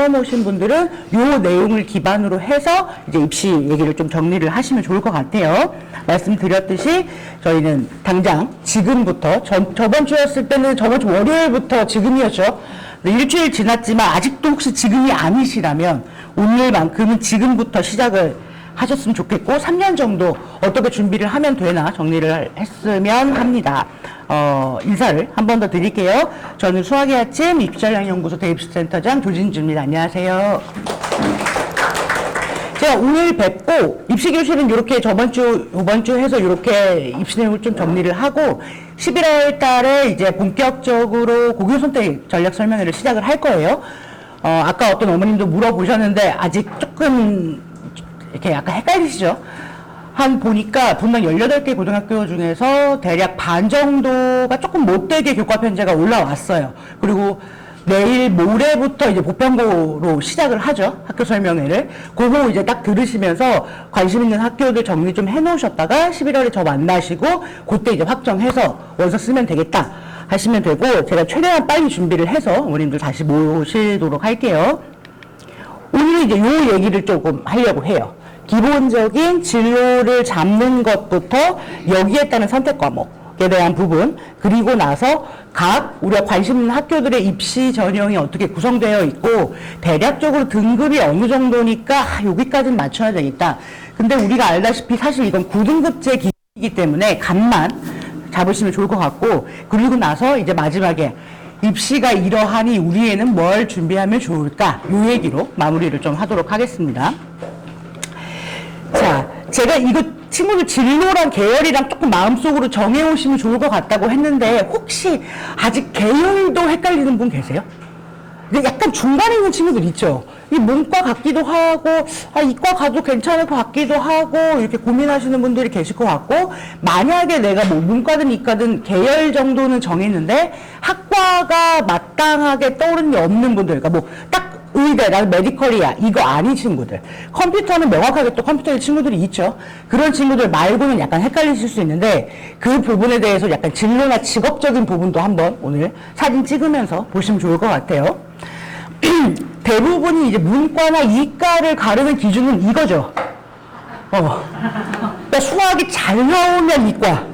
처음 오신 분들은 요 내용을 기반으로 해서 이제 입시 얘기를 좀 정리를 하시면 좋을 것 같아요. 말씀드렸듯이 저희는 당장 지금부터 저번 주였을 때는 저번 주 월요일부터 지금이었죠. 일주일 지났지만 아직도 혹시 지금이 아니시라면 오늘만큼은 지금부터 시작을 하셨으면 좋겠고 3년 정도 어떻게 준비를 하면 되나 정리를 했으면 합니다. 인사를 한 번 더 드릴게요. 저는 수학의 아침 입시전략연구소 대입시센터장 조진주입니다. 안녕하세요. 제가 오늘 뵙고 입시교실은 이렇게 이번 주 해서 이렇게 입시 내용을 좀 정리를 하고 11월 달에 이제 본격적으로 고교선택 전략 설명회를 시작을 할 거예요. 아까 어떤 어머님도 물어보셨는데 아직 조금 이렇게 약간 헷갈리시죠? 보니까 분당 18개 고등학교 중에서 대략 반 정도가 조금 못되게 교과 편제가 올라왔어요. 그리고 내일 모레부터 이제 보편고로 시작을 하죠. 학교 설명회를. 그거 이제 딱 들으시면서 관심 있는 학교들 정리 좀 해놓으셨다가 11월에 저 만나시고 그때 이제 확정해서 원서 쓰면 되겠다 하시면 되고 제가 최대한 빨리 준비를 해서 어머님들 다시 모시도록 할게요. 오늘은 이제 요 얘기를 조금 하려고 해요. 기본적인 진로를 잡는 것부터 여기에 따른 선택 과목에 대한 부분, 그리고 나서 각 우리가 관심 있는 학교들의 입시 전형이 어떻게 구성되어 있고 대략적으로 등급이 어느 정도니까 여기까지는 맞춰야 되겠다. 근데 우리가 알다시피 사실 이건 9등급제 기준이기 때문에 감만 잡으시면 좋을 것 같고, 그리고 나서 이제 마지막에 입시가 이러하니 우리 애는 뭘 준비하면 좋을까? 요 얘기로 마무리를 좀 하도록 하겠습니다. 자, 제가 이거 친구들 진로랑 계열이랑 조금 마음속으로 정해오시면 좋을 것 같다고 했는데 혹시 아직 계열도 헷갈리는 분 계세요? 근데 약간 중간에 있는 친구들 있죠? 이 문과 같기도 하고, 이과 가도 괜찮을 것 같기도 하고, 이렇게 고민하시는 분들이 계실 것 같고, 만약에 내가 뭐 문과든 이과든 계열 정도는 정했는데, 학과가 마땅하게 떠오르는 게 없는 분들, 그러니까 뭐, 딱 의대, 나는 메디컬이야. 이거 아닌 친구들. 컴퓨터는 명확하게 또 컴퓨터의 친구들이 있죠. 그런 친구들 말고는 약간 헷갈리실 수 있는데, 그 부분에 대해서 약간 진로나 직업적인 부분도 한번 오늘 사진 찍으면서 보시면 좋을 것 같아요. 대부분이 이제 문과나 이과를 가르는 기준은 이거죠. 그러니까 수학이 잘 나오면 이과.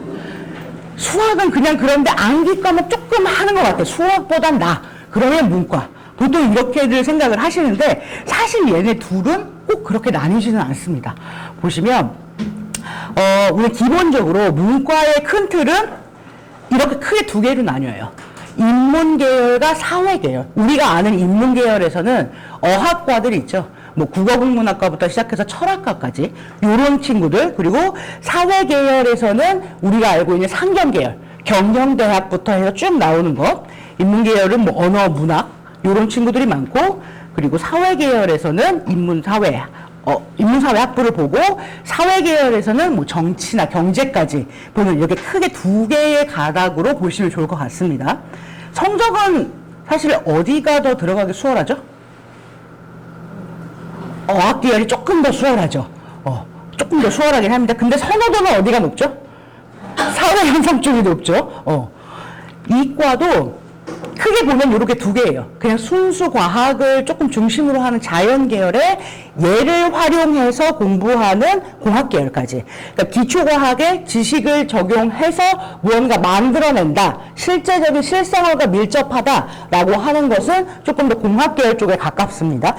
수학은 그냥 그런데 암기 과목 조금 하는 것 같아요. 수학보단 나. 그러면 문과. 보통 이렇게들 생각을 하시는데 사실 얘네 둘은 꼭 그렇게 나뉘지는 않습니다. 보시면 우리 기본적으로 문과의 큰 틀은 이렇게 크게 두 개로 나뉘어요. 인문계열과 사회계열. 우리가 아는 인문계열에서는 어학과들이 있죠. 뭐 국어국문학과부터 시작해서 철학과까지 요런 친구들. 그리고 사회계열에서는 우리가 알고 있는 상경계열, 경영대학부터 해서 쭉 나오는 것. 인문계열은 뭐 언어, 문학 요런 친구들이 많고, 그리고 사회계열에서는 인문사회 학부를 보고, 사회계열에서는 뭐 정치나 경제까지 보는 이렇게 크게 두 개의 가닥으로 보시면 좋을 것 같습니다. 성적은 사실 어디가 더 들어가기 수월하죠? 어학계열이 조금 더 수월하죠. 조금 더 수월하긴 합니다. 근데 선호도는 어디가 높죠? 사회현상 쪽이 높죠. 이과도 크게 보면 이렇게 두 개예요. 그냥 순수 과학을 조금 중심으로 하는 자연 계열에 얘를 활용해서 공부하는 공학 계열까지. 그러니까 기초 과학의 지식을 적용해서 무언가 만들어낸다. 실제적인 실생활과 밀접하다라고 하는 것은 조금 더 공학 계열 쪽에 가깝습니다.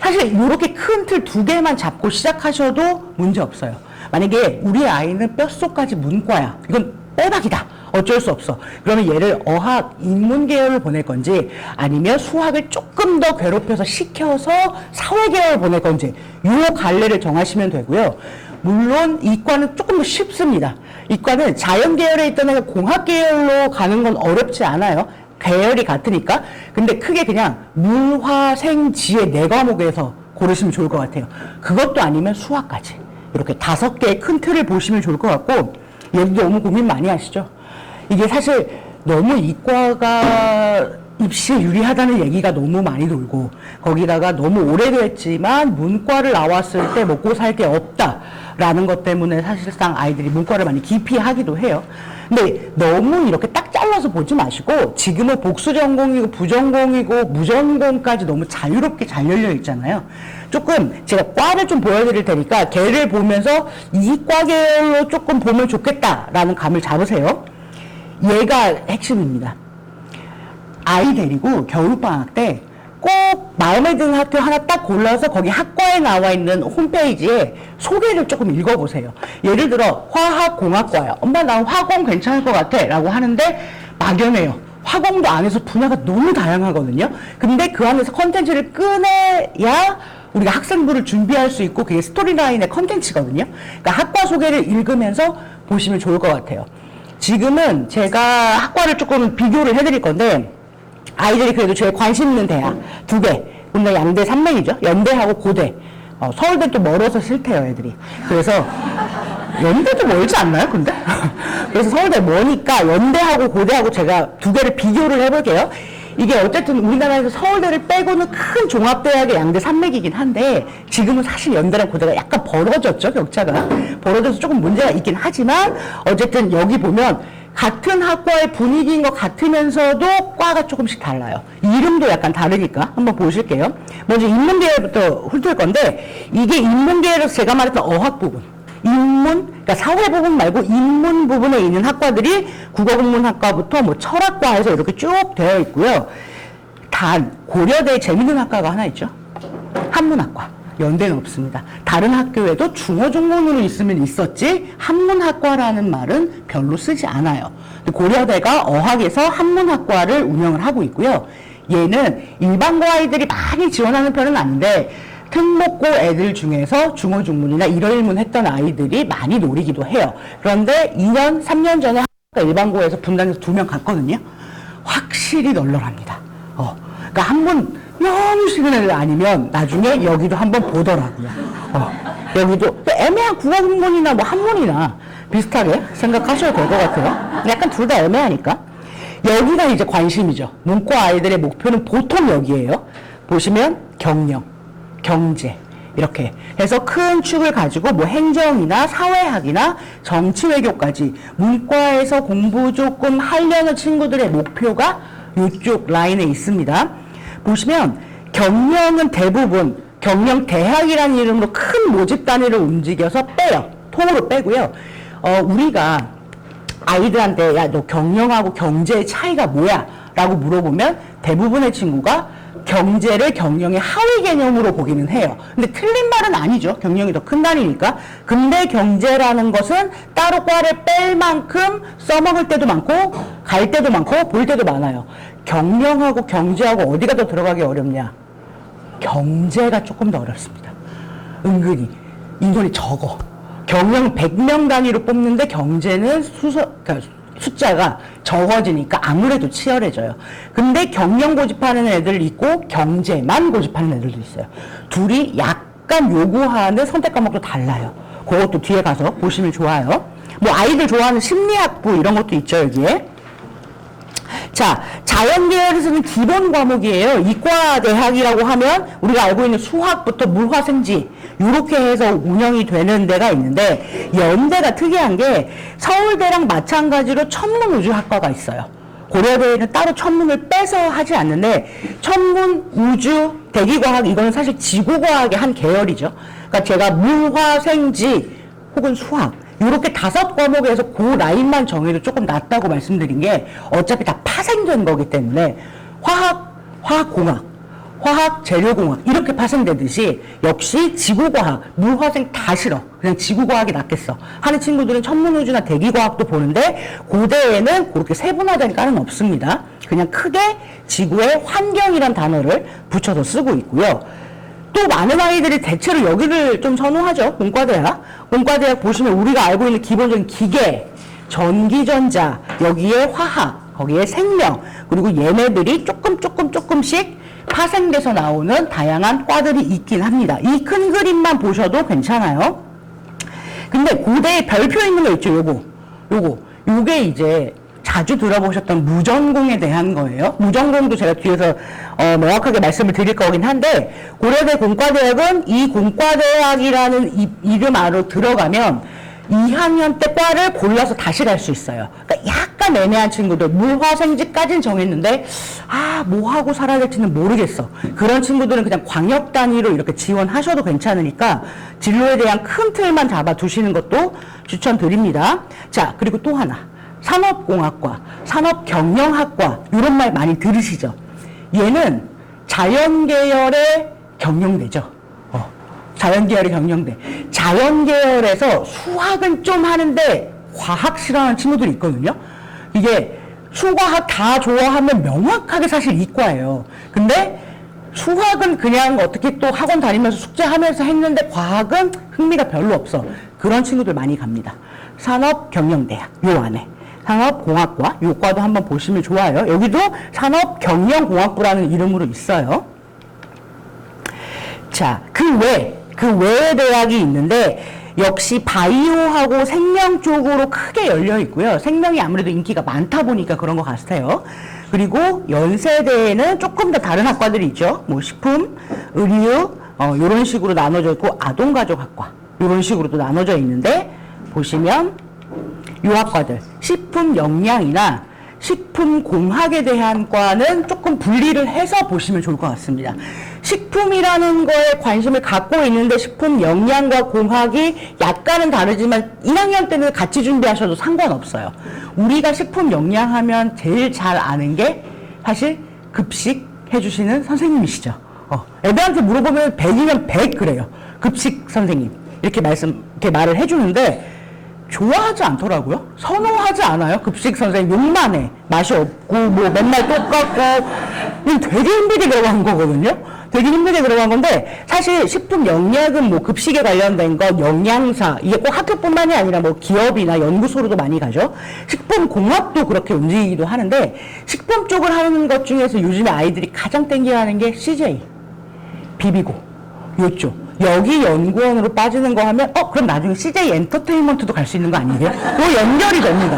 사실 이렇게 큰 틀 두 개만 잡고 시작하셔도 문제 없어요. 만약에 우리 아이는 뼛속까지 문과야. 이건 빼박이다. 어쩔 수 없어. 그러면 얘를 어학, 인문 계열을 보낼 건지 아니면 수학을 조금 더 괴롭혀서 시켜서 사회 계열을 보낼 건지 요 갈래를 정하시면 되고요. 물론 이과는 조금 더 쉽습니다. 이과는 자연 계열에 있던 애가 공학 계열로 가는 건 어렵지 않아요. 계열이 같으니까. 근데 크게 그냥 물, 화, 생, 지의 4과목에서 고르시면 좋을 것 같아요. 그것도 아니면 수학까지. 이렇게 5개의 큰 틀을 보시면 좋을 것 같고, 얘도 너무 고민 많이 하시죠? 이게 사실 너무 이과가 입시에 유리하다는 얘기가 너무 많이 돌고, 거기다가 너무 오래됐지만 문과를 나왔을 때 먹고 살 게 없다라는 것 때문에 사실상 아이들이 문과를 많이 기피하기도 해요. 근데 너무 이렇게 딱 잘라 잘라서 보지 마시고 지금은 복수 전공이고 부전공이고 무전공까지 너무 자유롭게 잘 열려 있잖아요. 조금 제가 과를 좀 보여드릴 테니까 걔를 보면서 이 과 계열로 조금 보면 좋겠다라는 감을 잡으세요. 얘가 핵심입니다. 아이 데리고 겨울방학 때 꼭 마음에 드는 학교 하나 딱 골라서 거기 학과에 나와 있는 홈페이지에 소개를 조금 읽어보세요. 예를 들어 화학공학과야. 엄마 나 화공 괜찮을 것 같아 라고 하는데 막연해요. 화공도 안에서 분야가 너무 다양하거든요. 근데 그 안에서 컨텐츠를 꺼내야 우리가 학생부를 준비할 수 있고 그게 스토리라인의 컨텐츠거든요. 그러니까 학과 소개를 읽으면서 보시면 좋을 것 같아요. 지금은 제가 학과를 조금 비교를 해드릴 건데 아이들이 그래도 제일 관심 있는 대학 2개, 오늘 양대 산맥이죠. 연대하고 고대. 서울대 또 멀어서 싫대요, 애들이. 그래서 연대도 멀지 않나요, 근데? 그래서 서울대 머니까 연대하고 고대하고 제가 2개를 비교를 해볼게요. 이게 어쨌든 우리나라에서 서울대를 빼고는 큰 종합대학의 양대 산맥이긴 한데 지금은 사실 연대랑 고대가 약간 벌어졌죠, 격차가. 벌어져서 조금 문제가 있긴 하지만 어쨌든 여기 보면 같은 학과의 분위기인 것 같으면서도 과가 조금씩 달라요. 이름도 약간 다르니까 한번 보실게요. 먼저 인문계열부터 훑을 건데 이게 인문계열에서 제가 말했던 어학 부분. 인문, 그러니까 사회 부분 말고 인문 부분에 있는 학과들이 국어국문학과부터 뭐 철학과에서 이렇게 쭉 되어 있고요. 단 고려대에 재밌는 학과가 하나 있죠. 한문학과. 연대는 없습니다. 다른 학교에도 중어중문으로 있으면 있었지 한문학과라는 말은 별로 쓰지 않아요. 고려대가 어학에서 한문학과를 운영을 하고 있고요. 얘는 일반고 아이들이 많이 지원하는 편은 아닌데 특목고 애들 중에서 중어중문이나 일어일문 했던 아이들이 많이 노리기도 해요. 그런데 2년, 3년 전에 일반고에서 분단해서 2명 갔거든요. 확실히 널널합니다. 그러니까 한번 너무 싫은 애들 아니면 나중에 여기도 한번 보더라고요. 여기도 애매한 국어국문이나 뭐 한문이나 비슷하게 생각하셔도 될 것 같아요. 약간 둘 다 애매하니까. 여기가 이제 관심이죠. 문과 아이들의 목표는 보통 여기에요. 보시면 경영, 경제 이렇게 해서 큰 축을 가지고 뭐 행정이나 사회학이나 정치외교까지 문과에서 공부 조금 하려는 친구들의 목표가 이쪽 라인에 있습니다. 보시면 경영은 대부분 경영대학이라는 이름으로 큰 모집 단위를 움직여서 빼요. 통으로 빼고요. 우리가 아이들한테 야, 너 경영하고 경제의 차이가 뭐야? 라고 물어보면 대부분의 친구가 경제를 경영의 하위 개념으로 보기는 해요. 근데 틀린 말은 아니죠. 경영이 더 큰 단위니까. 근데 경제라는 것은 따로 과를 뺄 만큼 써먹을 때도 많고 갈 때도 많고 볼 때도 많아요. 경영하고 경제하고 어디가 더 들어가기 어렵냐? 경제가 조금 더 어렵습니다. 은근히 인원이 적어. 경영 100명 단위로 뽑는데 경제는 그러니까 숫자가 적어지니까 아무래도 치열해져요. 근데 경영 고집하는 애들 있고 경제만 고집하는 애들도 있어요. 둘이 약간 요구하는 선택 과목도 달라요. 그것도 뒤에 가서 보시면 좋아요. 뭐 아이들 좋아하는 심리학부 이런 것도 있죠, 여기에. 자, 자연계열에서는 기본 과목이에요. 이과대학이라고 하면 우리가 알고 있는 수학부터 물화생지 이렇게 해서 운영이 되는 데가 있는데 연대가 특이한 게 서울대랑 마찬가지로 천문우주학과가 있어요. 고려대에는 따로 천문을 빼서 하지 않는데 천문, 우주, 대기과학 이거는 사실 지구과학의 한 계열이죠. 그러니까 제가 물화생지 혹은 수학 이렇게 5과목에서 그 라인만 정해도 조금 낫다고 말씀드린 게 어차피 다 파생된 거기 때문에 화학공학, 화학재료공학 이렇게 파생되듯이 역시 지구과학, 물화생 다 싫어. 그냥 지구과학이 낫겠어. 하는 친구들은 천문우주나 대기과학도 보는데 고대에는 그렇게 세분화된 과는 없습니다. 그냥 크게 지구의 환경이란 단어를 붙여서 쓰고 있고요. 또 많은 아이들이 대체로 여기를 좀 선호하죠. 문과대학. 문과대학 보시면 우리가 알고 있는 기본적인 기계, 전기전자, 여기에 화학, 거기에 생명, 그리고 얘네들이 조금씩 파생돼서 나오는 다양한 과들이 있긴 합니다. 이 큰 그림만 보셔도 괜찮아요. 근데 고대에 별표 있는 거 있죠, 요게 이제 자주 들어보셨던 무전공에 대한 거예요. 무전공도 제가 뒤에서 명확하게 말씀을 드릴 거긴 한데 고려대 공과대학은 이 공과대학이라는 이름 안으로 들어가면 2학년 때 과를 골라서 다시 갈 수 있어요. 그러니까 약간 애매한 친구들, 물화생지까지는 정했는데 뭐 하고 살아야 될지는 모르겠어. 그런 친구들은 그냥 광역 단위로 이렇게 지원하셔도 괜찮으니까 진로에 대한 큰 틀만 잡아두시는 것도 추천드립니다. 자, 그리고 또 하나. 산업공학과, 산업경영학과 이런 말 많이 들으시죠? 얘는 자연계열의 경영대죠. 자연계열의 경영대. 자연계열에서 수학은 좀 하는데 과학 싫어하는 친구들이 있거든요. 이게 수과학 다 좋아하면 명확하게 사실 이과예요. 근데 수학은 그냥 어떻게 또 학원 다니면서 숙제하면서 했는데 과학은 흥미가 별로 없어. 그런 친구들 많이 갑니다. 산업경영대학 요 안에. 산업공학과 요 과도 한번 보시면 좋아요. 여기도 산업경영공학부라는 이름으로 있어요. 자, 그 외에 대학이 있는데 역시 바이오하고 생명 쪽으로 크게 열려 있고요. 생명이 아무래도 인기가 많다 보니까 그런 것 같아요. 그리고 연세대에는 조금 더 다른 학과들이 있죠. 뭐 식품, 의류 이런 식으로 나눠져 있고 아동가족학과 이런 식으로도 나눠져 있는데 보시면 요 학과들 식품영양이나 식품공학에 대한 과는 조금 분리를 해서 보시면 좋을 것 같습니다. 식품이라는 거에 관심을 갖고 있는데 식품 영양과 공학이 약간은 다르지만 1학년 때는 같이 준비하셔도 상관없어요. 우리가 식품 영양 하면 제일 잘 아는 게 사실 급식 해주시는 선생님이시죠. 애들한테 물어보면 100이면 100 그래요. 급식 선생님. 이렇게 말을 해주는데 좋아하지 않더라고요. 선호하지 않아요. 급식 선생님 욕만 해. 맛이 없고 뭐 맨날 똑같고 되게 힘들게 들어간 거거든요. 되게 힘들게 들어간 건데 사실 식품 영양은 뭐 급식에 관련된 것, 영양사 이게 꼭 학교뿐만이 아니라 뭐 기업이나 연구소로도 많이 가죠. 식품공학도 그렇게 움직이기도 하는데 식품 쪽을 하는 것 중에서 요즘에 아이들이 가장 땡겨하는 게 CJ, 비비고 요쪽. 여기 연구원으로 빠지는 거 하면 그럼 나중에 CJ 엔터테인먼트도 갈 수 있는 거 아니에요? 그거 연결이 됩니다.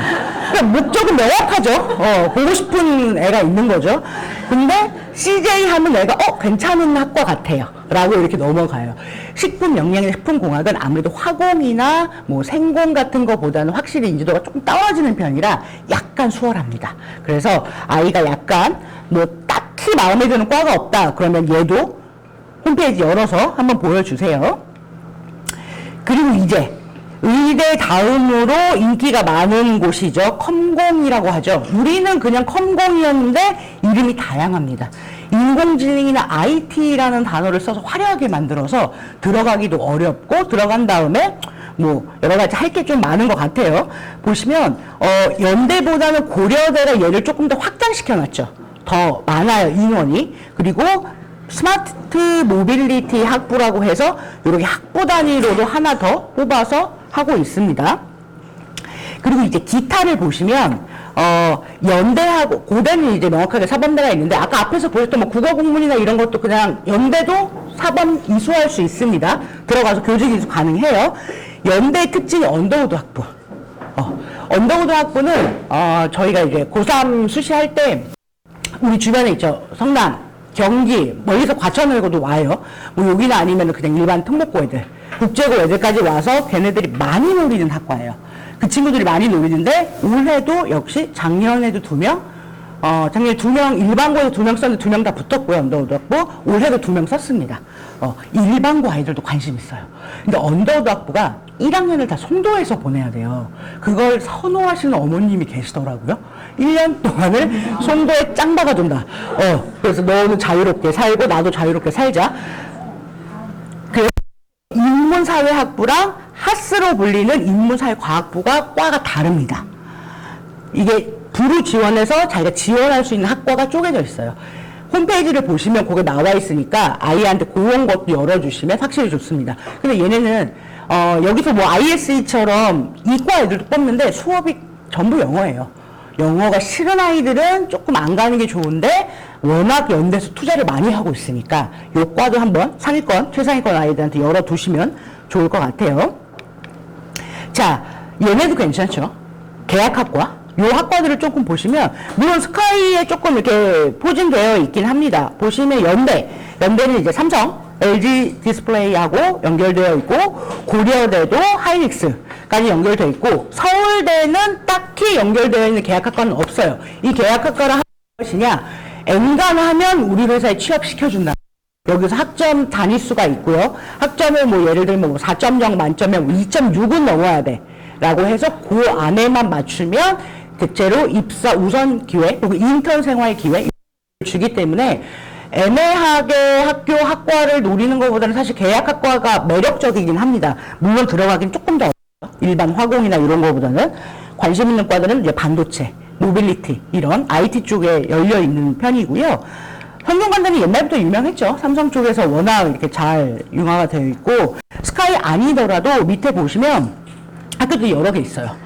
그러니까 목적은 명확하죠. 보고 싶은 애가 있는 거죠. 근데 CJ 하면 내가 괜찮은 학과 같아요 라고 이렇게 넘어가요. 식품 영양이나 식품공학은 아무래도 화공이나 뭐 생공 같은 거보다는 확실히 인지도가 조금 떨어지는 편이라 약간 수월합니다. 그래서 아이가 약간 뭐 딱히 마음에 드는 과가 없다 그러면 얘도 홈페이지 열어서 한번 보여주세요. 그리고 이제 의대 다음으로 인기가 많은 곳이죠. 컴공이라고 하죠. 우리는 그냥 컴공이었는데 이름이 다양합니다. 인공지능이나 IT라는 단어를 써서 화려하게 만들어서 들어가기도 어렵고 들어간 다음에 뭐 여러 가지 할 게 좀 많은 것 같아요. 보시면 연대보다는 고려대가 얘를 조금 더 확장시켜놨죠. 더 많아요, 인원이. 그리고 스마트 모빌리티 학부라고 해서 이렇게 학부 단위로도 하나 더 뽑아서 하고 있습니다. 그리고 이제 기타를 보시면 연대하고 고대는 이제 명확하게 사범대가 있는데 아까 앞에서 보셨던 뭐 국어 공문이나 이런 것도 그냥 연대도 사범 이수할 수 있습니다. 들어가서 교직 이수 가능해요. 연대의 특징이 언더우드 학부. 언더우드 학부는 저희가 이제 고3 수시할 때 우리 주변에 있죠. 성남 경기, 멀리서 과천을고도 와요. 뭐 여기나 아니면 그냥 일반 특목고 애들, 국제고 애들까지 와서 걔네들이 많이 노리는 학과예요. 그 친구들이 많이 노리는데 올해도 역시 작년에도 2명, 작년에 2명, 일반고에서 2명 썼는데 2명 다 붙었고요. 언더우드 학부. 올해도 2명 썼습니다. 일반고 아이들도 관심 있어요. 근데 언더우드 학부가 1학년을 다 송도에서 보내야 돼요. 그걸 선호하시는 어머님이 계시더라고요. 1년 동안을 송도에 짱 박아둔다. 그래서 너는 자유롭게 살고 나도 자유롭게 살자. 그래서 인문사회학부랑 하스로 불리는 인문사회과학부가 과가 다릅니다. 이게 부로 지원해서 자기가 지원할 수 있는 학과가 쪼개져 있어요. 홈페이지를 보시면 거기 나와 있으니까 아이한테 그런 것도 열어주시면 확실히 좋습니다. 근데 얘네는 여기서 뭐 ISE처럼 이과 애들도 뽑는데 수업이 전부 영어예요. 영어가 싫은 아이들은 조금 안 가는 게 좋은데 워낙 연대에서 투자를 많이 하고 있으니까 요 과도 한번 상위권, 최상위권 아이들한테 열어두시면 좋을 것 같아요. 자, 얘네도 괜찮죠. 계약학과. 요 학과들을 조금 보시면 물론 스카이에 조금 이렇게 포진되어 있긴 합니다. 보시면 연대는 이제 삼성, LG 디스플레이하고 연결되어 있고, 고려대도 하이닉스까지 연결되어 있고, 서울대는 딱히 연결되어 있는 계약학과는 없어요. 이 계약학과를 하는 것이냐, 엔간하면 우리 회사에 취업시켜준다. 여기서 학점 단위수가 있고요. 학점을 뭐 예를 들면 뭐 4.0 만점에 2.6은 넘어야 돼. 라고 해서 그 안에만 맞추면 대체로 입사 우선 기회, 그리고 인턴 생활 기회 주기 때문에 애매하게 학교 학과를 노리는 것보다는 사실 계약학과가 매력적이긴 합니다. 물론 들어가긴 조금 더 어려워요. 일반 화공이나 이런 것보다는. 관심 있는 과들은 이제 반도체, 모빌리티 이런 IT 쪽에 열려 있는 편이고요. 성균관대는 옛날부터 유명했죠. 삼성 쪽에서 워낙 이렇게 잘 융화가 되어 있고, 스카이 아니더라도 밑에 보시면 학교도 여러 개 있어요.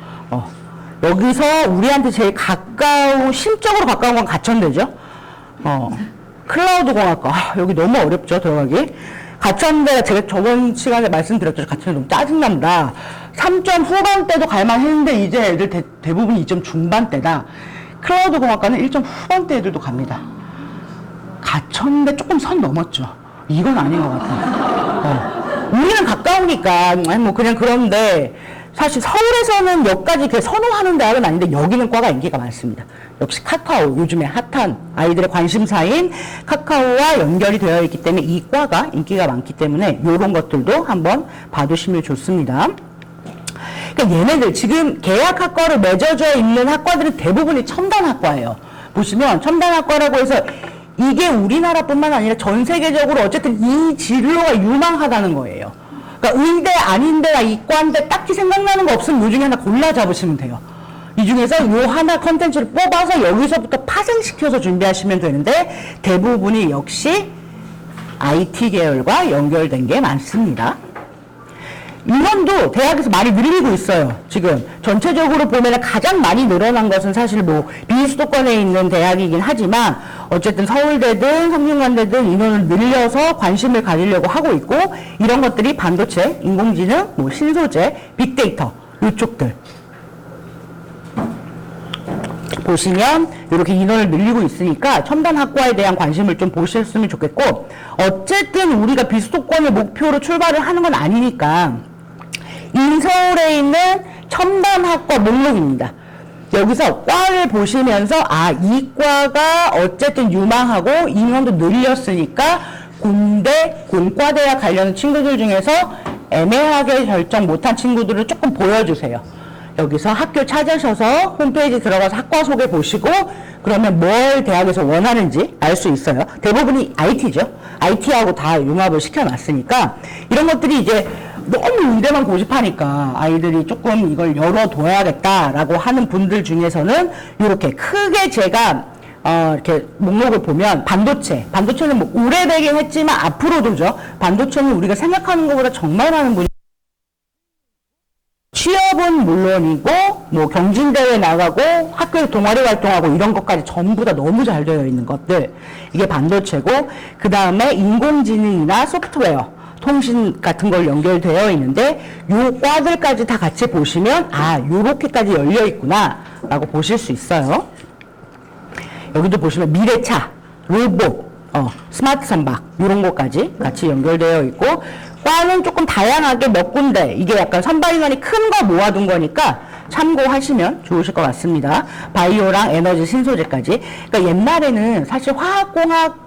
여기서 우리한테 제일 가까운, 심적으로 가까운 건 가천대죠. 클라우드 공학과. 여기 너무 어렵죠, 들어가기. 가천대가 제가 저번 시간에 말씀드렸죠. 가천대 너무 짜증난다. 3점 후반대도 갈만 했는데 이제 애들 대부분 2점 중반대다. 클라우드 공학과는 1점 후반대 애들도 갑니다. 가천대 조금 선 넘었죠. 이건 아닌 것 같아요. 우리는 가까우니까 뭐 그냥 그런데, 사실 서울에서는 몇 가지 선호하는 대학은 아닌데 여기는 과가 인기가 많습니다. 역시 카카오, 요즘에 핫한 아이들의 관심사인 카카오와 연결이 되어 있기 때문에 이 과가 인기가 많기 때문에 이런 것들도 한번 봐두시면 좋습니다. 그러니까 얘네들 지금 계약학과로 맺어져 있는 학과들은 대부분이 첨단학과예요. 보시면 첨단학과라고 해서 이게 우리나라뿐만 아니라 전 세계적으로 어쨌든 이 진로가 유망하다는 거예요. 그러니까 의대, 아닌데나 이과인데 딱히 생각나는 거 없으면 요 중에 하나 골라 잡으시면 돼요. 이 중에서 요 하나 컨텐츠를 뽑아서 여기서부터 파생시켜서 준비하시면 되는데, 대부분이 역시 IT 계열과 연결된 게 많습니다. 인원도 대학에서 많이 늘리고 있어요. 지금 전체적으로 보면 가장 많이 늘어난 것은 사실 뭐 비수도권에 있는 대학이긴 하지만, 어쨌든 서울대든 성균관대든 인원을 늘려서 관심을 가지려고 하고 있고, 이런 것들이 반도체, 인공지능, 뭐 신소재, 빅데이터 이쪽들 보시면 이렇게 인원을 늘리고 있으니까 첨단 학과에 대한 관심을 좀 보셨으면 좋겠고, 어쨌든 우리가 비수도권을 목표로 출발을 하는 건 아니니까 인서울에 있는 첨단 학과 목록입니다. 여기서 과를 보시면서 이 과가 어쨌든 유망하고 인원도 늘렸으니까 공대, 공과대학 관련 친구들 중에서 애매하게 결정 못한 친구들을 조금 보여주세요. 여기서 학교 찾으셔서 홈페이지 들어가서 학과 소개 보시고, 그러면 뭘 대학에서 원하는지 알 수 있어요. 대부분이 IT죠. IT하고 다 융합을 시켜놨으니까 이런 것들이 이제 너무 의대만 고집하니까 아이들이 조금 이걸 열어둬야겠다라고 하는 분들 중에서는 이렇게 크게 제가 이렇게 목록을 보면 반도체는 뭐 오래되긴 했지만 앞으로도죠. 반도체는 우리가 생각하는 것보다 정말 많은 분이 취업은 물론이고 뭐 경진대회 나가고 학교에 동아리 활동하고 이런 것까지 전부 다 너무 잘 되어 있는 것들, 이게 반도체고, 그 다음에 인공지능이나 소프트웨어, 통신 같은 걸 연결되어 있는데 요 과들까지 다 같이 보시면 요렇게까지 열려 있구나 라고 보실 수 있어요. 여기도 보시면 미래차, 로봇, 스마트 선박 이런 것까지 같이 연결되어 있고, 과는 조금 다양하게 몇 군데, 이게 약간 선발 인원이 큰 거 모아둔 거니까 참고하시면 좋으실 것 같습니다. 바이오랑 에너지 신소재까지. 그러니까 옛날에는 사실 화학공학,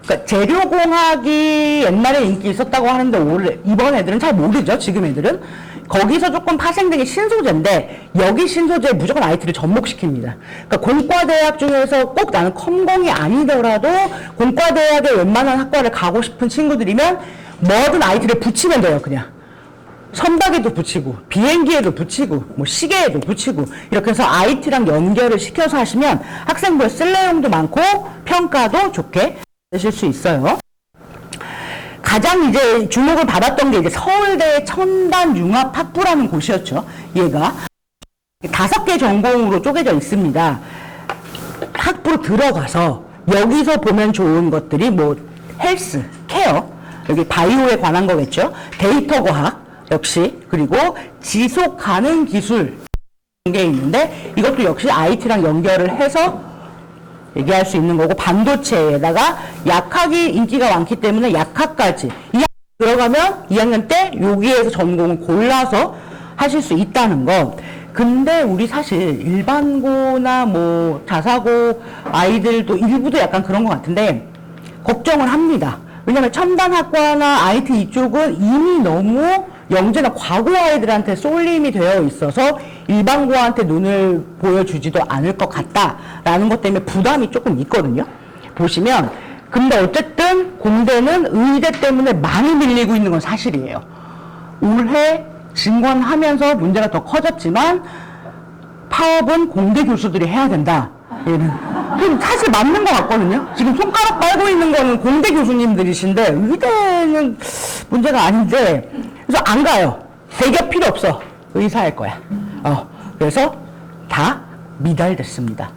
그러니까 재료공학이 옛날에 인기 있었다고 하는데 이번 애들은 잘 모르죠. 지금 애들은. 거기서 조금 파생된 게 신소재인데, 여기 신소재에 무조건 IT를 접목시킵니다. 그러니까 공과대학 중에서 꼭 나는 컴공이 아니더라도 공과대학의 웬만한 학과를 가고 싶은 친구들이면 뭐든 IT를 붙이면 돼요. 그냥 선박에도 붙이고 비행기에도 붙이고 뭐 시계에도 붙이고 이렇게 해서 IT랑 연결을 시켜서 하시면 학생부에 쓸 내용도 많고 평가도 좋게 되실 수 있어요. 가장 이제 주목을 받았던 게 이제 서울대 첨단융합학부라는 곳이었죠. 얘가 5개 전공으로 쪼개져 있습니다. 학부로 들어가서 여기서 보면 좋은 것들이 뭐 헬스, 케어, 여기 바이오에 관한 거겠죠. 데이터 과학 역시, 그리고 지속 가능 기술 게 있는데 이것도 역시 IT랑 연결을 해서 얘기할 수 있는 거고, 반도체에다가 약학이 인기가 많기 때문에 약학까지. 들어가면 2학년 때 여기에서 전공을 골라서 하실 수 있다는 거. 근데 우리 사실 일반고나 뭐 자사고 아이들도 일부도 약간 그런 것 같은데 걱정을 합니다. 왜냐면 첨단학과나 IT 이쪽은 이미 너무 영재나 과고 아이들한테 쏠림이 되어 있어서 일반고한테 눈을 보여주지도 않을 것 같다라는 것 때문에 부담이 조금 있거든요. 보시면 근데 어쨌든 공대는 의대 때문에 많이 밀리고 있는 건 사실이에요. 올해 증권하면서 문제가 더 커졌지만 파업은 공대 교수들이 해야 된다. 얘는 사실 맞는 것 같거든요. 지금 손가락 빨고 있는 거는 공대 교수님들이신데 의대는 문제가 아닌데 그래서 안 가요. 대기업 필요 없어. 의사할 거야. 그래서 다 미달됐습니다.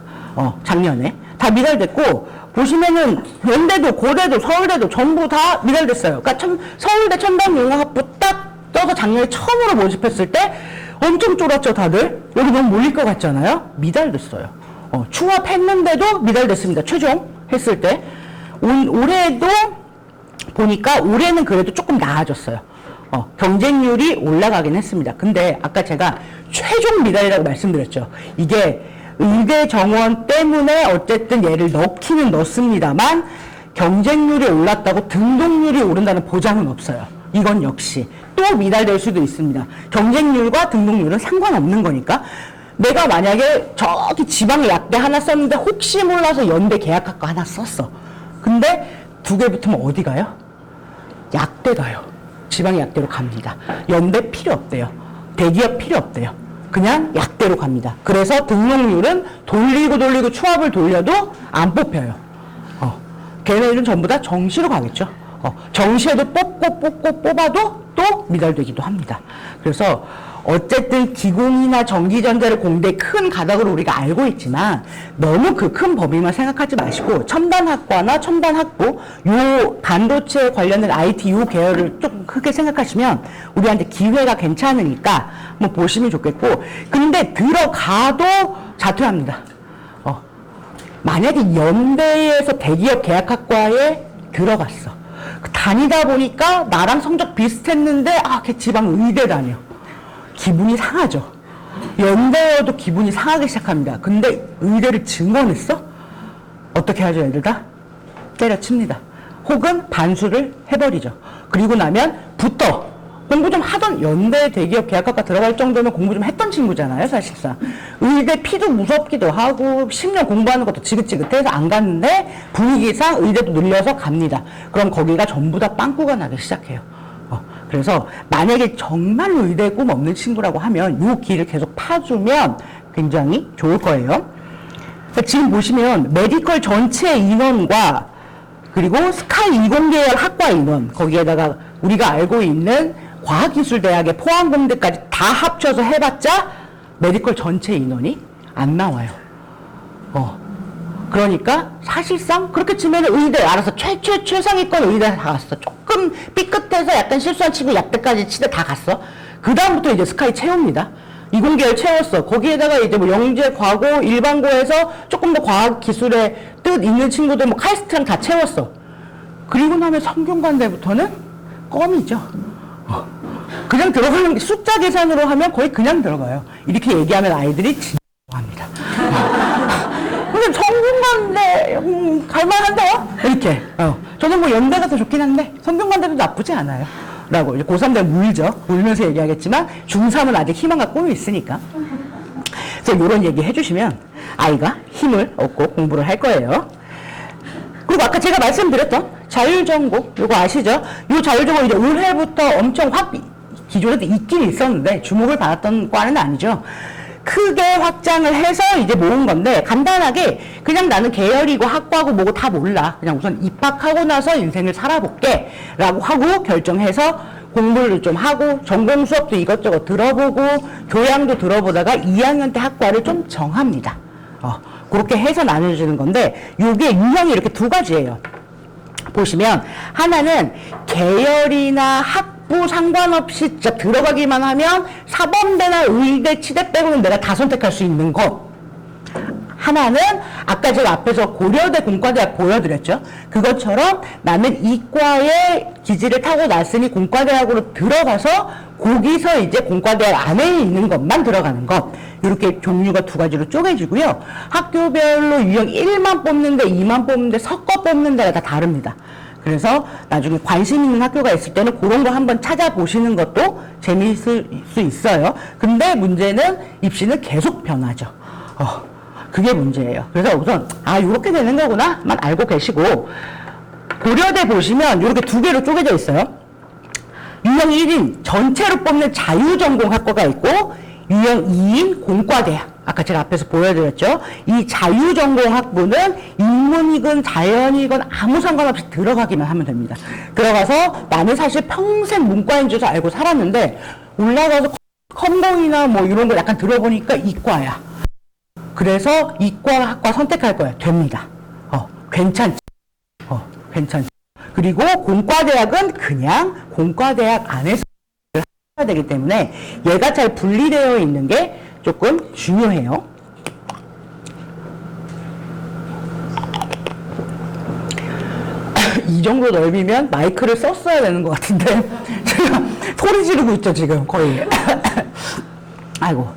작년에 다 미달됐고 보시면은 연대도 고대도 서울대도 전부 다 미달됐어요. 그러니까 서울대 첨단융합부 딱 떠서 작년에 처음으로 모집했을 때 엄청 쫄았죠 다들. 여기 너무 몰릴 것 같잖아요. 미달됐어요. 추합했는데도 미달됐습니다. 최종 했을 때. 올해도 보니까 올해는 그래도 조금 나아졌어요. 경쟁률이 올라가긴 했습니다. 근데 아까 제가 최종 미달이라고 말씀드렸죠. 이게 의대 정원 때문에 어쨌든 얘를 넣기는 넣습니다만 경쟁률이 올랐다고 등록률이 오른다는 보장은 없어요. 이건 역시 또 미달될 수도 있습니다. 경쟁률과 등록률은 상관없는 거니까 내가 만약에 저기 지방에 약대 하나 썼는데 혹시 몰라서 연대 계약학과 하나 썼어. 근데 두 개 붙으면 어디 가요? 약대 가요. 지방 약대로 갑니다. 연대 필요 없대요. 대기업 필요 없대요. 그냥 약대로 갑니다. 그래서 등록률은 돌리고 추합을 돌려도 안 뽑혀요. 걔네들은 전부 다 정시로 가겠죠. 정시에도 뽑아도 또 미달되기도 합니다. 그래서 어쨌든 기공이나 전기전자를 공대 큰 가닥으로 우리가 알고 있지만 너무 그 큰 범위만 생각하지 마시고 첨단학과나 첨단학부 요 반도체 관련된 IT 요 계열을 좀 크게 생각하시면 우리한테 기회가 괜찮으니까 뭐 보시면 좋겠고 근데 들어가도 자퇴합니다. 만약에 연대에서 대기업 계약학과에 들어갔어. 다니다 보니까 나랑 성적 비슷했는데 걔 지방 의대 다녀. 기분이 상하죠. 연대여도 기분이 상하기 시작합니다. 근데 의대를 증원했어? 어떻게 하죠, 애들 다? 때려칩니다. 혹은 반수를 해버리죠. 그리고 나면 붙어. 공부 좀 하던 연대 대기업 계약학과 들어갈 정도면 공부 좀 했던 친구잖아요, 사실상. 의대 피도 무섭기도 하고 10년 공부하는 것도 지긋지긋해서 안 갔는데 분위기상 의대도 늘려서 갑니다. 그럼 거기가 전부 다 빵꾸가 나기 시작해요. 그래서 만약에 정말 의대 꿈 없는 친구라고 하면 이 길을 계속 파주면 굉장히 좋을 거예요. 그러니까 지금 보시면 메디컬 전체 인원과 그리고 스카이 20계열 학과 인원 거기에다가 우리가 알고 있는 과학기술대학의 포항공대까지 다 합쳐서 해봤자 메디컬 전체 인원이 안 나와요. 그러니까 사실상 그렇게 치면 의대 알아서 최상위권 의대 다 갔어. 조금 삐끗해서 약간 실수한 친구 약대까지 치대 다 갔어. 그 다음부터 이제 스카이 채웁니다. 20계열 채웠어. 거기에다가 이제 뭐 영재, 과고, 일반고에서 조금 더 과학 기술의 뜻 있는 친구들 뭐 카이스트랑 다 채웠어. 그리고 나면 성균관대부터는 껌이죠. 그냥 들어가는 게 숫자 계산으로 하면 거의 그냥 들어가요. 이렇게 얘기하면 아이들이 진짜 좋아합니다. 근데 성균관대 갈만한데요? 이렇게. 저는 뭐 연대가 더 좋긴 한데 성균관대도 나쁘지 않아요. 라고 이제 고3 때 울죠. 울면서 얘기하겠지만 중3은 아직 희망과 꿈이 있으니까. 그래서 이런 얘기 해주시면 아이가 힘을 얻고 공부를 할 거예요. 그리고 아까 제가 말씀드렸던 자율전공 요거 아시죠? 요 자율전공 이제 올해부터 엄청 기존에도 있긴 있었는데 주목을 받았던 과는 아니죠. 크게 확장을 해서 이제 모은 건데 간단하게 그냥 나는 계열이고 학과고 뭐고 다 몰라. 그냥 우선 입학하고 나서 인생을 살아볼게 라고 하고 결정해서 공부를 좀 하고 전공 수업도 이것저것 들어보고 교양도 들어보다가 2학년 때 학과를 좀 정합니다. 그렇게 해서 나눠주는 건데 요게 유형이 이렇게 두 가지예요. 보시면 하나는 계열이나 학부 상관없이 진짜 들어가기만 하면 사범대나 의대, 치대 빼고는 내가 다 선택할 수 있는 거. 하나는 아까 제가 앞에서 고려대 공과대학 보여드렸죠. 그것처럼 나는 이과의 기질을 타고 났으니 공과대학으로 들어가서 거기서 이제 공과대학 안에 있는 것만 들어가는 것. 이렇게 종류가 두 가지로 쪼개지고요. 학교별로 유형 1만 뽑는데 2만 뽑는데 섞어 뽑는 데가 다 다릅니다. 그래서 나중에 관심 있는 학교가 있을 때는 그런 거 한번 찾아보시는 것도 재미있을 수 있어요. 근데 문제는 입시는 계속 변하죠. 그게 문제예요. 그래서 우선 요렇게 되는 거구나만 알고 계시고, 고려대 보시면 이렇게 두 개로 쪼개져 있어요. 유형 1인 전체로 뽑는 자유전공학과가 있고 유형 2인 공과대학, 아까 제가 앞에서 보여드렸죠. 이 자유전공학부는 인문이건 자연이건 아무 상관없이 들어가기만 하면 됩니다. 들어가서 나는 사실 평생 문과인 줄 알고 살았는데 올라가서 컴공이나 뭐 이런 거 약간 들어보니까 이과야. 그래서 이과학과 선택할 거야. 됩니다. 괜찮지. 괜찮지. 그리고 공과대학은 그냥 공과대학 안에서 해야 되기 때문에 얘가 잘 분리되어 있는 게 조금 중요해요. 이 정도 넓이면 마이크를 썼어야 되는 것 같은데 제가 소리 지르고 있죠 지금 거의. 아이고.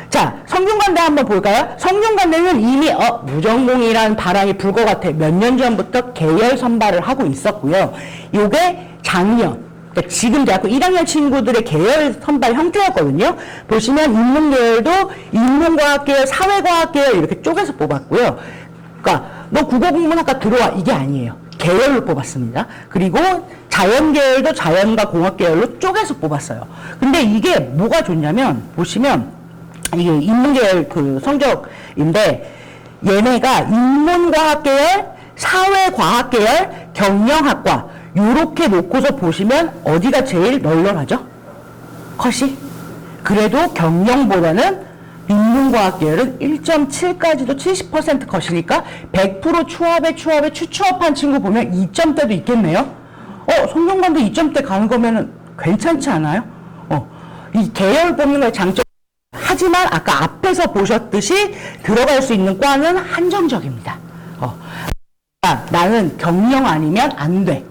자, 성균관대 한번 볼까요? 성균관대는 이미 무전공이라는 바람이 불 것 같아 몇 년 전부터 계열 선발을 하고 있었고요. 요게 작년, 그러니까 지금 대학교 1학년 친구들의 계열 선발 형태였거든요. 보시면 인문계열도 인문과학계열, 사회과학계열 이렇게 쪼개서 뽑았고요. 그러니까 너 국어국문학과 들어와 이게 아니에요. 계열로 뽑았습니다. 그리고 자연계열도 자연과 공학계열로 쪼개서 뽑았어요. 근데 이게 뭐가 좋냐면 보시면 이게 인문계열 그 성적인데 얘네가 인문과학계열, 사회과학계열, 경영학과 요렇게 놓고서 보시면 어디가 제일 널널하죠? 컷이? 그래도 경영보다는 인문과학계열은 1.7까지도 70% 컷이니까 100% 추합에 추추업한 친구 보면 2점대도 있겠네요? 성균관도 2점대 가는 거면은 괜찮지 않아요? 이 계열 뽑는 거의 장점. 하지만 아까 앞에서 보셨듯이 들어갈 수 있는 과는 한정적입니다. 나는 경영 아니면 안 돼.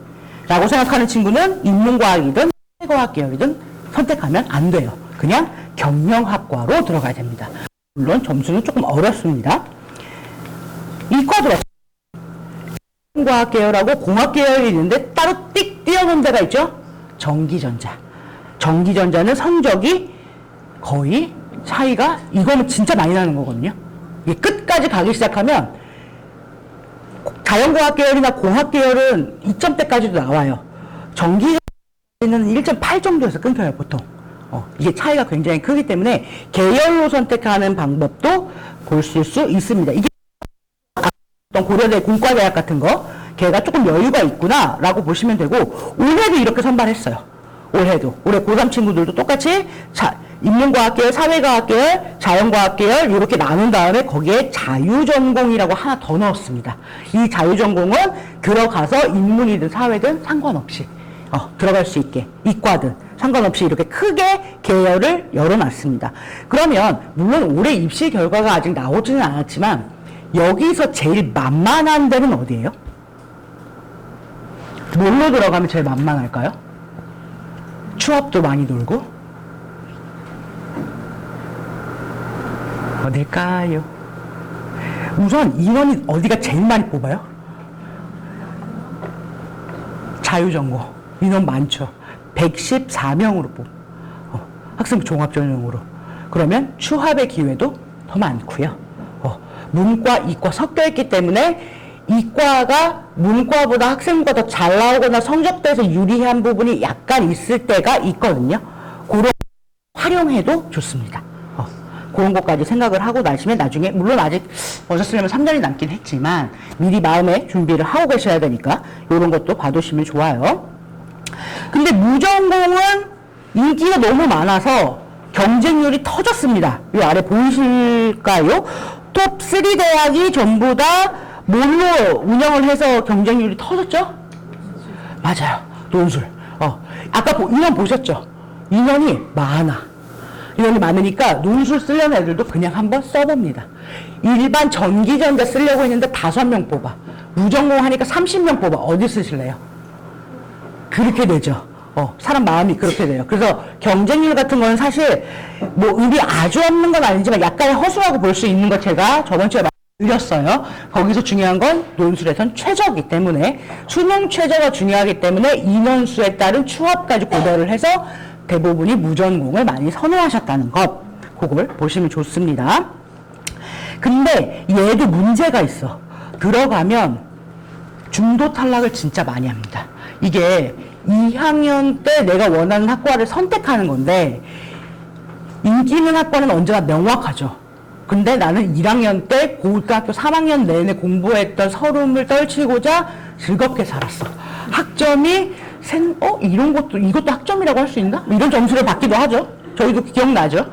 라고 생각하는 친구는 인문과학이든 사회과학계열이든 선택하면 안 돼요. 그냥 경영학과로 들어가야 됩니다. 물론 점수는 조금 어렵습니다. 이과도 인문과학계열하고 공학계열이 있는데 따로 띡 띄어놓은 데가 있죠? 전기전자. 전기전자는 성적이 거의 차이가 이거는 진짜 많이 나는 거거든요. 이게 끝까지 가기 시작하면 자연과학계열이나 공학계열은 2점대까지도 나와요. 전기는 1.8 정도에서 끊겨요, 보통. 이게 차이가 굉장히 크기 때문에 계열로 선택하는 방법도 보실 수 있습니다. 이게 어떤 고려대 공과대학 같은 거, 걔가 조금 여유가 있구나 라고 보시면 되고, 올해도 이렇게 선발했어요. 올해도. 올해 고3 친구들도 똑같이 인문과학계열, 사회과학계열, 자연과학계열 이렇게 나눈 다음에 거기에 자유전공이라고 하나 더 넣었습니다. 이 자유전공은 들어가서 인문이든 사회든 상관없이 들어갈 수 있게 이과든 상관없이 이렇게 크게 계열을 열어놨습니다. 그러면 물론 올해 입시 결과가 아직 나오지는 않았지만 여기서 제일 만만한 데는 어디예요? 뭘로 들어가면 제일 만만할까요? 추합도 많이 돌고 어딜까요? 우선 인원이 어디가 제일 많이 뽑아요? 자유전공 인원 많죠. 114명으로 뽑 학생부 종합전형으로. 그러면 추합의 기회도 더 많고요. 문과, 이과 섞여있기 때문에 이과가 문과보다 학생부가 더 잘 나오거나 성적대에서 유리한 부분이 약간 있을 때가 있거든요. 그런 활용해도 좋습니다. 그런 것까지 생각을 하고 나시면 나중에 물론 아직 오셨으려면 3년이 남긴 했지만 미리 마음에 준비를 하고 계셔야 되니까 이런 것도 봐두시면 좋아요. 근데 무전공은 인기가 너무 많아서 경쟁률이 터졌습니다. 이 아래 보이실까요? 톱3 대학이 전부 다 뭘로 운영을 해서 경쟁률이 터졌죠? 맞아요. 논술. 아까 인원 보셨죠? 인원이 많아. 인원이 많으니까 논술 쓰려는 애들도 그냥 한번 써봅니다. 일반 전기전자 쓰려고 했는데 5명 뽑아. 무전공 하니까 30명 뽑아. 어디 쓰실래요? 그렇게 되죠. 사람 마음이 그렇게 돼요. 그래서 경쟁률 같은 거는 사실 뭐 의미 아주 없는 건 아니지만 약간의 허술하고 볼 수 있는 것 제가 저번 주에 드렸어요. 거기서 중요한 건 논술에선 최저이기 때문에 수능 최저가 중요하기 때문에 인원수에 따른 추합까지 고려를 해서 대부분이 무전공을 많이 선호하셨다는 것, 그걸 보시면 좋습니다. 근데 얘도 문제가 있어. 들어가면 중도 탈락을 진짜 많이 합니다. 이게 2학년 때 내가 원하는 학과를 선택하는 건데 인기 있는 학과는 언제나 명확하죠. 근데 나는 1학년 때 고등학교 3학년 내내 공부했던 서름을 떨치고자 즐겁게 살았어. 학점이 이것도 학점이라고 할 수 있나? 이런 점수를 받기도 하죠. 저희도 기억나죠.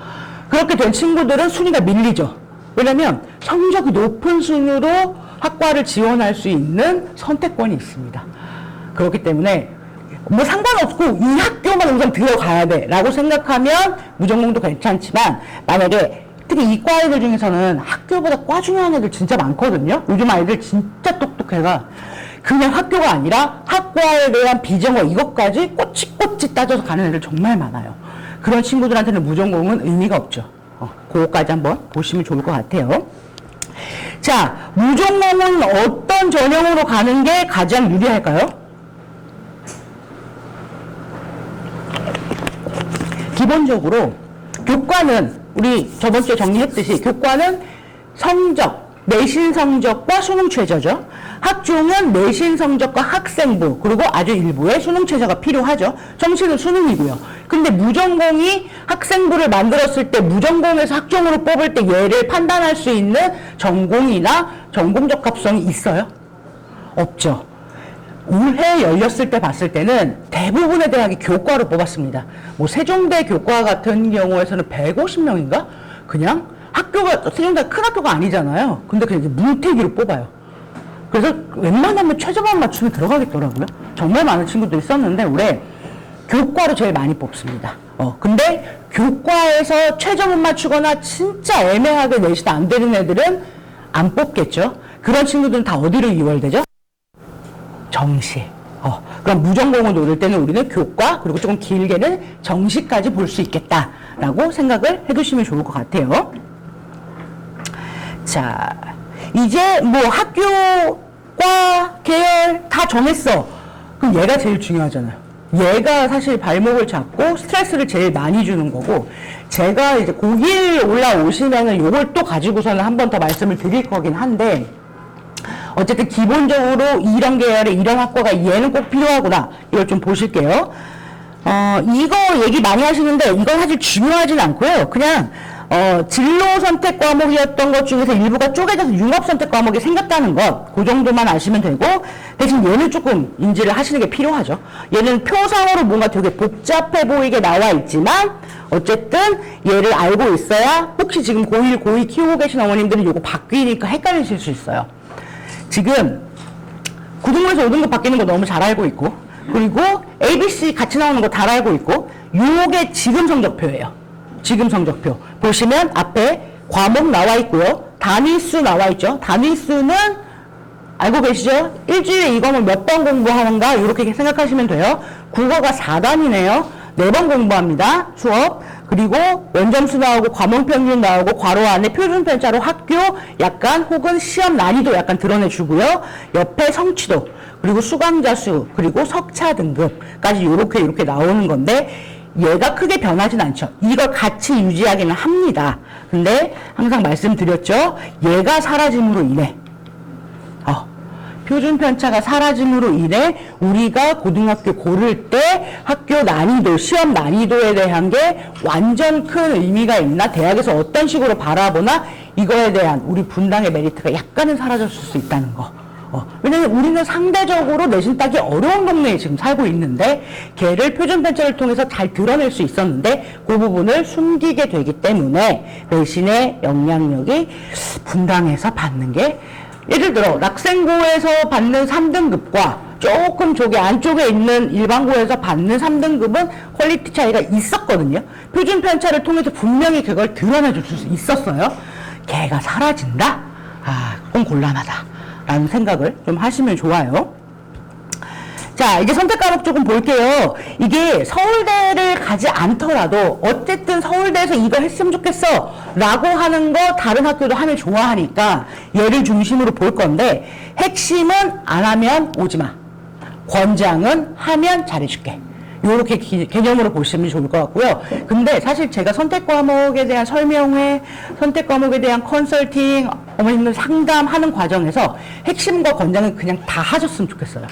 그렇게 된 친구들은 순위가 밀리죠. 왜냐면 성적이 높은 순으로 학과를 지원할 수 있는 선택권이 있습니다. 그렇기 때문에 뭐 상관없고 이 학교만 우선 들어가야 돼 라고 생각하면 무전공도 괜찮지만 만약에 특히 이과 아이들 중에서는 학교보다 과 중요한 애들 진짜 많거든요. 요즘 아이들 진짜 똑똑해가 그냥 학교가 아니라 학과에 대한 비전과 이것까지 꼬치꼬치 따져서 가는 애들 정말 많아요. 그런 친구들한테는 무전공은 의미가 없죠. 그거까지 한번 보시면 좋을 것 같아요. 자, 무전공은 어떤 전형으로 가는 게 가장 유리할까요? 기본적으로 교과는 우리 저번 주에 정리했듯이 교과는 성적, 내신 성적과 수능 최저죠. 학종은 내신 성적과 학생부 그리고 아주 일부의 수능 최저가 필요하죠. 정시는 수능이고요. 근데 무전공이 학생부를 만들었을 때 무전공에서 학종으로 뽑을 때 얘를 판단할 수 있는 전공이나 전공 적합성이 있어요? 없죠. 올해 열렸을 때 봤을 때는 대부분의 대학이 교과로 뽑았습니다. 뭐 세종대 교과 같은 경우에서는 150명인가? 그냥 학교가, 세종대가 큰 학교가 아니잖아요. 근데 그냥 문태기로 뽑아요. 그래서 웬만하면 최저만 맞추면 들어가겠더라고요. 정말 많은 친구들이 썼는데 올해 교과로 제일 많이 뽑습니다. 근데 교과에서 최저 못 맞추거나 진짜 애매하게 내신 안 되는 애들은 안 뽑겠죠. 그런 친구들은 다 어디로 이월되죠? 정시. 그럼 무전공을 노릴 때는 우리는 교과 그리고 조금 길게는 정시까지 볼 수 있겠다라고 생각을 해두시면 좋을 것 같아요. 자, 이제 뭐 학교과 계열 다 정했어. 그럼 얘가 제일 중요하잖아요. 얘가 사실 발목을 잡고 스트레스를 제일 많이 주는 거고 제가 이제 고1 올라오시면은 요걸 또 가지고서는 한 번 더 말씀을 드릴 거긴 한데 어쨌든 기본적으로 이런 계열의 이런 학과가 얘는 꼭 필요하구나. 이걸 좀 보실게요. 이거 얘기 많이 하시는데 이건 사실 중요하진 않고요. 그냥 진로 선택 과목이었던 것 중에서 일부가 쪼개져서 융합 선택 과목이 생겼다는 것, 그 정도만 아시면 되고 대신 얘는 조금 인지를 하시는 게 필요하죠. 얘는 표상으로 뭔가 되게 복잡해 보이게 나와 있지만 어쨌든 얘를 알고 있어야 혹시 지금 고1, 고2 키우고 계신 어머님들은 이거 바뀌니까 헷갈리실 수 있어요. 지금 9등급에서 5등급 바뀌는 거 너무 잘 알고 있고 그리고 ABC 같이 나오는 거 잘 알고 있고 요게 지금 성적표예요. 지금 성적표 보시면 앞에 과목 나와 있고요. 단위수 나와 있죠. 단위수는 알고 계시죠? 일주일에 이 과목 몇 번 공부하는가 이렇게 생각하시면 돼요. 국어가 4단이네요. 4번 공부합니다. 수업. 그리고 원점수 나오고 과목 평균 나오고 괄호 안에 표준 편차로 학교 약간 혹은 시험 난이도 약간 드러내주고요. 옆에 성취도 그리고 수강자 수 그리고 석차 등급까지 이렇게 나오는 건데 얘가 크게 변하진 않죠. 이걸 같이 유지하기는 합니다. 근데 항상 말씀드렸죠. 얘가 사라짐으로 인해 표준 편차가 사라짐으로 인해 우리가 고등학교 고를 때 학교 난이도, 시험 난이도에 대한 게 완전 큰 의미가 있나, 대학에서 어떤 식으로 바라보나 이거에 대한 우리 분당의 메리트가 약간은 사라졌을 수 있다는 거. 왜냐면 우리는 상대적으로 내신 따기 어려운 동네에 지금 살고 있는데 걔를 표준 편차를 통해서 잘 드러낼 수 있었는데 그 부분을 숨기게 되기 때문에 내신의 영향력이 분당에서 받는 게 예를 들어 낙생고에서 받는 3등급과 조금 저기 안쪽에 있는 일반고에서 받는 3등급은 퀄리티 차이가 있었거든요. 표준 편차를 통해서 분명히 그걸 드러내 줄 수 있었어요. 걔가 사라진다? 아, 그건 곤란하다 라는 생각을 좀 하시면 좋아요. 자, 이제 선택 과목 조금 볼게요. 이게 서울대를 가지 않더라도 어쨌든 서울대에서 이거 했으면 좋겠어 라고 하는 거 다른 학교도 하면 좋아하니까 얘를 중심으로 볼 건데, 핵심은 안 하면 오지 마, 권장은 하면 잘해줄게, 요렇게 개념으로 보시면 좋을 것 같고요. 근데 사실 제가 선택 과목에 대한 설명회, 선택 과목에 대한 컨설팅, 어머님들 상담하는 과정에서 핵심과 권장은 그냥 다 하셨으면 좋겠어요.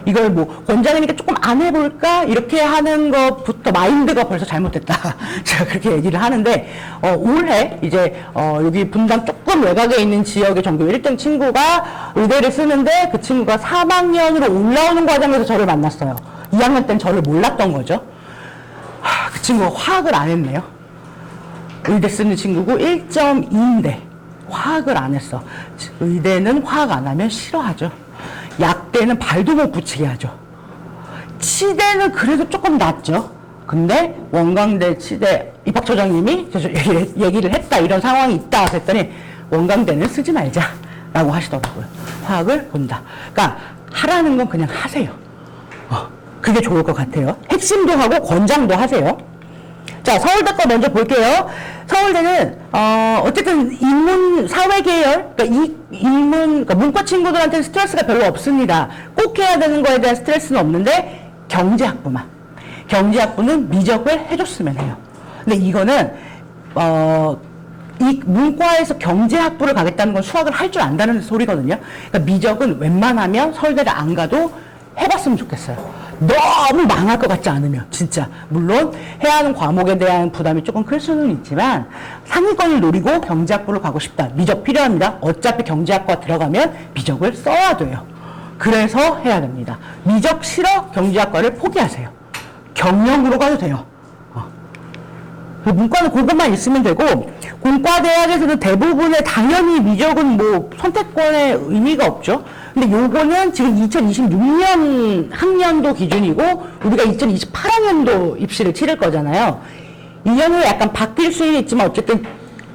이걸 뭐 권장이니까 조금 안 해볼까 이렇게 하는 것부터 마인드가 벌써 잘못됐다 제가 그렇게 얘기를 하는데, 올해 이제 여기 분당 조금 외곽에 있는 지역의 전교 1등 친구가 의대를 쓰는데, 그 친구가 3학년으로 올라오는 과정에서 저를 만났어요. 2학년 때는 저를 몰랐던 거죠. 그 친구가 화학을 안 했네요. 의대 쓰는 친구고 1.2인데 화학을 안 했어. 의대는 화학 안 하면 싫어하죠. 약대는 발도 못 붙이게 하죠. 치대는 그래도 조금 낫죠. 근데 원광대 치대 입학처장님이 얘기를 했다, 이런 상황이 있다 했더니 원광대는 쓰지 말자 라고 하시더라고요. 화학을 본다. 그러니까 하라는 건 그냥 하세요. 그게 좋을 것 같아요. 핵심도 하고 권장도 하세요. 자, 서울대 거 먼저 볼게요. 서울대는 어쨌든 인문 사회 계열, 그러니까 그러니까 문과 친구들한테는 스트레스가 별로 없습니다. 꼭 해야 되는 거에 대한 스트레스는 없는데, 경제학부만. 경제학부는 미적을 해줬으면 해요. 근데 이거는 이 문과에서 경제학부를 가겠다는 건 수학을 할 줄 안다는 소리거든요. 그러니까 미적은 웬만하면 서울대를 안 가도 해봤으면 좋겠어요. 너무 망할 것 같지 않으면, 진짜. 물론 해야 하는 과목에 대한 부담이 조금 클 수는 있지만 상위권을 노리고 경제학부를 가고 싶다, 미적 필요합니다. 어차피 경제학과 들어가면 미적을 써야 돼요. 그래서 해야 됩니다. 미적 싫어? 경제학과를 포기하세요. 경영으로 가도 돼요. 문과는 그것만 있으면 되고, 공과대학에서는 대부분의 당연히 미적은 뭐 선택권에 의미가 없죠. 근데 요거는 지금 2026년 학년도 기준이고 우리가 2028학년도 입시를 치를 거잖아요. 2년 후에 약간 바뀔 수는 있지만 어쨌든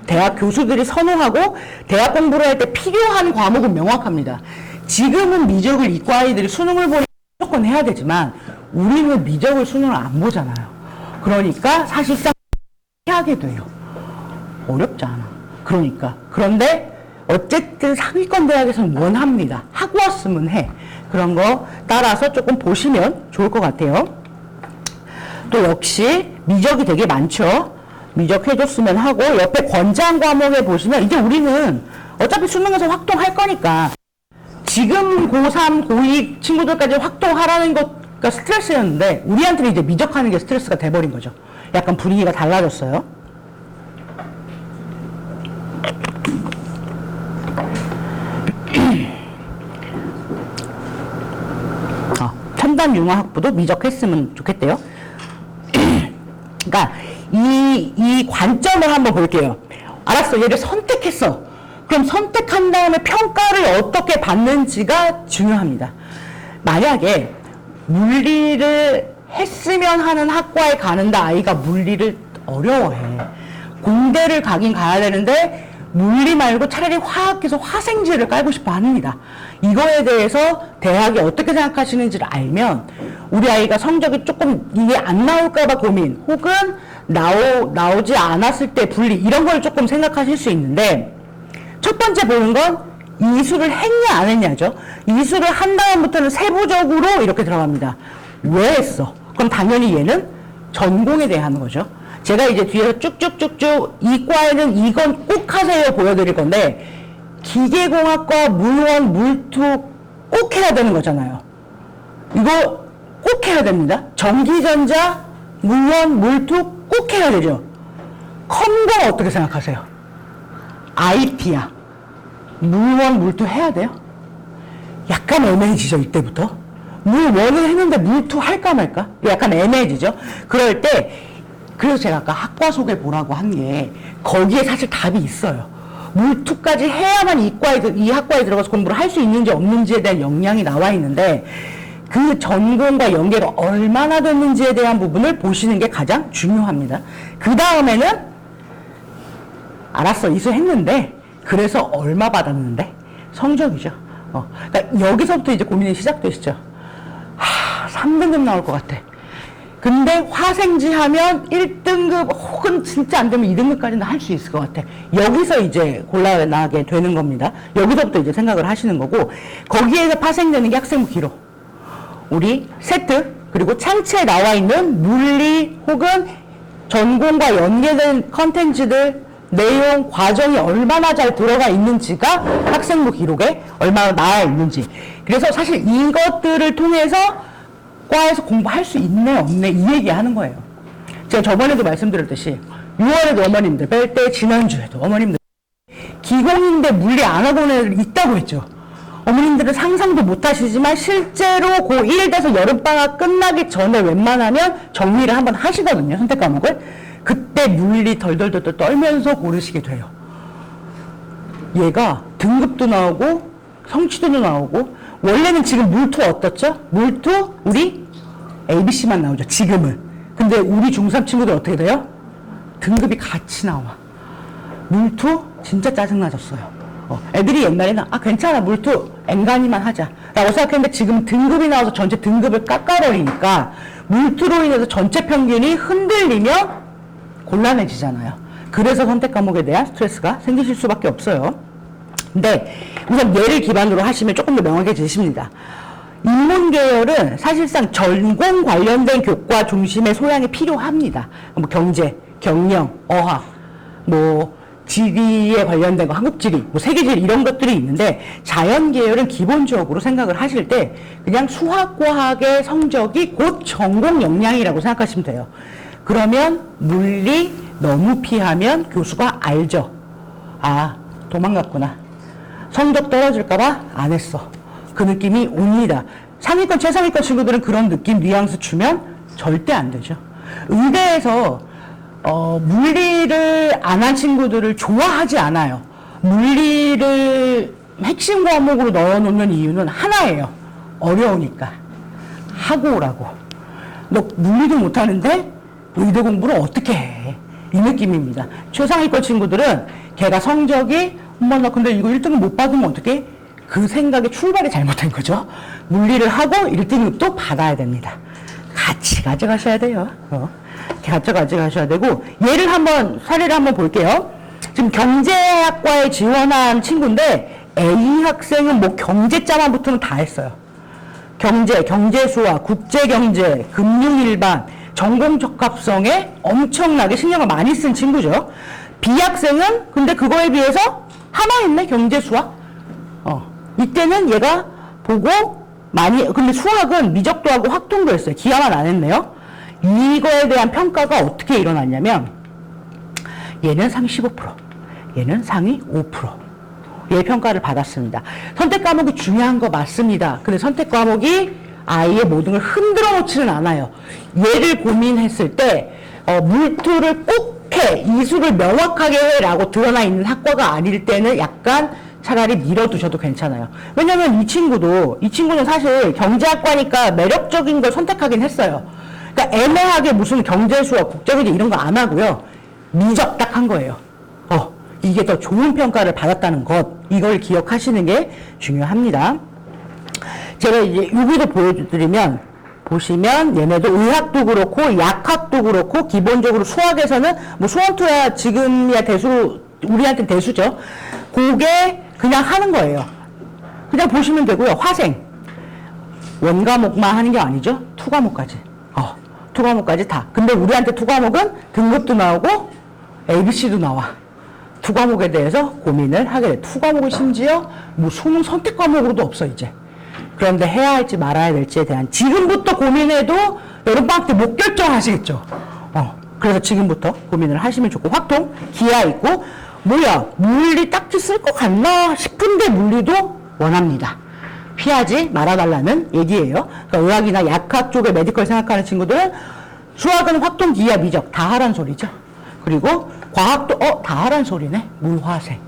대학 교수들이 선호하고 대학 공부를 할 때 필요한 과목은 명확합니다. 지금은 미적을 이과 아이들이 수능을 보니 무조건 해야 되지만 우리는 미적을 수능을 안 보잖아요. 그러니까 사실상 하게 돼요. 어렵지 않아. 그러니까. 그런데 어쨌든 상위권 대학에서는 원합니다. 하고 왔으면 해. 그런 거 따라서 조금 보시면 좋을 것 같아요. 또 역시 미적이 되게 많죠. 미적 해줬으면 하고, 옆에 권장 과목에 보시면 이제 우리는 어차피 수능에서 확동할 거니까 지금 고3, 고2 친구들까지 확동하라는 것가 스트레스였는데 우리한테는 이제 미적하는 게 스트레스가 돼버린 거죠. 약간 분위기가 달라졌어요. 첨단융합학부도 미적했으면 좋겠대요. 그러니까 이 관점을 한번 볼게요. 알았어, 얘를 선택했어. 그럼 선택한 다음에 평가를 어떻게 받는지가 중요합니다. 만약에 물리를 했으면 하는 학과에 가는데 아이가 물리를 어려워해. 공대를 가긴 가야 되는데 물리 말고 차라리 화학에서 화생지를 깔고 싶어 합니다. 이거에 대해서 대학이 어떻게 생각하시는지를 알면 우리 아이가 성적이 조금 이게 안 나올까봐 고민, 혹은 나오지 않았을 때 분리, 이런 걸 조금 생각하실 수 있는데, 첫 번째 보는 건 이수를 했냐 안 했냐죠. 이수를 한 다음부터는 세부적으로 이렇게 들어갑니다. 왜 했어? 그럼 당연히 얘는 전공에 대한 거죠. 제가 이제 뒤에서 쭉쭉쭉쭉 이과에는 이건 꼭 하세요 보여드릴 건데, 기계공학과 물원, 물투 꼭 해야 되는 거잖아요. 이거 꼭 해야 됩니다. 전기전자, 물원, 물투 꼭 해야 되죠. 컴공 어떻게 생각하세요? IT야. 물원, 물투 해야 돼요? 약간 애매해지죠, 이때부터. 물원은 했는데 물투 할까 말까? 약간 애매해지죠. 그럴 때, 그래서 제가 아까 학과 소개 보라고 한 게, 거기에 사실 답이 있어요. 물투까지 해야만 이 학과에 들어가서 공부를 할 수 있는지 없는지에 대한 역량이 나와 있는데, 그 전공과 연계가 얼마나 됐는지에 대한 부분을 보시는 게 가장 중요합니다. 그 다음에는 알았어, 이수했는데 그래서 얼마 받았는데? 성적이죠. 그러니까 여기서부터 이제 고민이 시작되시죠. 3등급 나올 것 같아. 근데 화생지 하면 1등급 혹은 진짜 안 되면 2등급까지는 할 수 있을 것 같아. 여기서 이제 곤란하게 되는 겁니다. 여기서부터 이제 생각을 하시는 거고, 거기에서 파생되는 게 학생부 기록. 우리 세트, 그리고 창체에 나와 있는 물리 혹은 전공과 연계된 컨텐츠들, 내용, 과정이 얼마나 잘 들어가 있는지가 학생부 기록에 얼마나 나와 있는지. 그래서 사실 이것들을 통해서 과에서 공부할 수 있네 없네 이 얘기하는 거예요. 제가 저번에도 말씀드렸듯이 6월에도 어머님들 뵐 때, 지난주에도 어머님들 기공인데 물리 안 하고 온 애들 있다고 했죠. 어머님들은 상상도 못 하시지만 실제로 고1 돼서 여름방학 끝나기 전에 웬만하면 정리를 한번 하시거든요. 선택 과목을. 그때 물리 덜덜덜 떨면서 고르시게 돼요. 얘가 등급도 나오고 성취도도 나오고, 원래는 지금 물투 어떻죠? 물투 우리 ABC만 나오죠, 지금은. 근데 우리 중3 친구들 어떻게 돼요? 등급이 같이 나와. 물투 진짜 짜증나졌어요. 애들이 옛날에는 괜찮아, 물투 엔간히만 하자 라고 생각했는데 지금 등급이 나와서 전체 등급을 깎아버리니까 물투로 인해서 전체 평균이 흔들리면 곤란해지잖아요. 그래서 선택 과목에 대한 스트레스가 생기실 수밖에 없어요. 근데 우선 얘를 기반으로 하시면 조금 더 명확해지십니다. 인문 계열은 사실상 전공 관련된 교과 중심의 소양이 필요합니다. 뭐 경제, 경영, 어학, 뭐 지리에 관련된 거, 한국지리, 뭐 세계지리 이런 것들이 있는데, 자연 계열은 기본적으로 생각을 하실 때 그냥 수학과학의 성적이 곧 전공 역량이라고 생각하시면 돼요. 그러면 물리 너무 피하면 교수가 알죠. 도망갔구나. 성적 떨어질까봐 안 했어. 그 느낌이 옵니다. 상위권, 최상위권 친구들은 그런 느낌, 뉘앙스 주면 절대 안 되죠. 의대에서 물리를 안 한 친구들을 좋아하지 않아요. 물리를 핵심 과목으로 넣어놓는 이유는 하나예요. 어려우니까. 하고 오라고. 너 물리도 못하는데 의대 공부를 어떻게 해? 이 느낌입니다. 최상위권 친구들은 걔가 성적이 엄마 나 근데 이거 1등급 못 받으면 어떡해? 그 생각에 출발이 잘못된 거죠. 물리를 하고 1등급도 받아야 됩니다. 같이 가져가셔야 돼요. 같이 가져가셔야 되고, 얘를 한번 사례를 한번 볼게요. 지금 경제학과에 지원한 친구인데 A 학생은 뭐 경제자만 붙으면 다 했어요. 경제, 경제수학, 국제경제, 금융일반, 전공 적합성에 엄청나게 신경을 많이 쓴 친구죠. B 학생은 근데 그거에 비해서 하나 했네, 경제수학. 이때는 얘가 보고 많이, 근데 수학은 미적도 하고 확통도 했어요. 기하만 안 했네요. 이거에 대한 평가가 어떻게 일어났냐면, 얘는 상위 15%, 얘는 상위 5%. 얘 평가를 받았습니다. 선택 과목이 중요한 거 맞습니다. 근데 선택 과목이 아이의 모든 걸 흔들어 놓지는 않아요. 얘를 고민했을 때, 물투를 꼭 해, 이수를 명확하게 해 라고 드러나 있는 학과가 아닐 때는 약간 차라리 밀어두셔도 괜찮아요. 왜냐면 이 친구는 사실 경제학과니까 매력적인 걸 선택하긴 했어요. 그러니까 애매하게 무슨 경제수학, 국제경제 이런 거 안 하고요. 미적 딱 한 거예요. 이게 더 좋은 평가를 받았다는 것, 이걸 기억하시는 게 중요합니다. 제가 이제 여기도 보여드리면, 보시면 얘네도 의학도 그렇고 약학도 그렇고 기본적으로 수학에서는 뭐 수원투야 지금이야 대수, 우리한테는 대수죠. 그게 그냥 하는 거예요. 그냥 보시면 되고요. 화생. 원과목만 하는 게 아니죠. 투과목까지. 투과목까지 다. 근데 우리한테 투과목은 등급도 나오고 ABC도 나와. 투과목에 대해서 고민을 하게 돼. 투과목은 심지어 뭐 수능 선택 과목으로도 없어 이제. 그런데 해야 할지 말아야 될지에 대한 지금부터 고민해도 여름방학 때 못 결정하시겠죠. 그래서 지금부터 고민을 하시면 좋고, 확통, 기하 있고, 뭐야, 물리 딱지 쓸 것 같나 싶은데 물리도 원합니다. 피하지 말아달라는 얘기예요. 그러니까 의학이나 약학 쪽에 메디컬 생각하는 친구들은 수학은 확통, 기하, 미적 다 하란 소리죠. 그리고 과학도 다 하란 소리네. 물화생.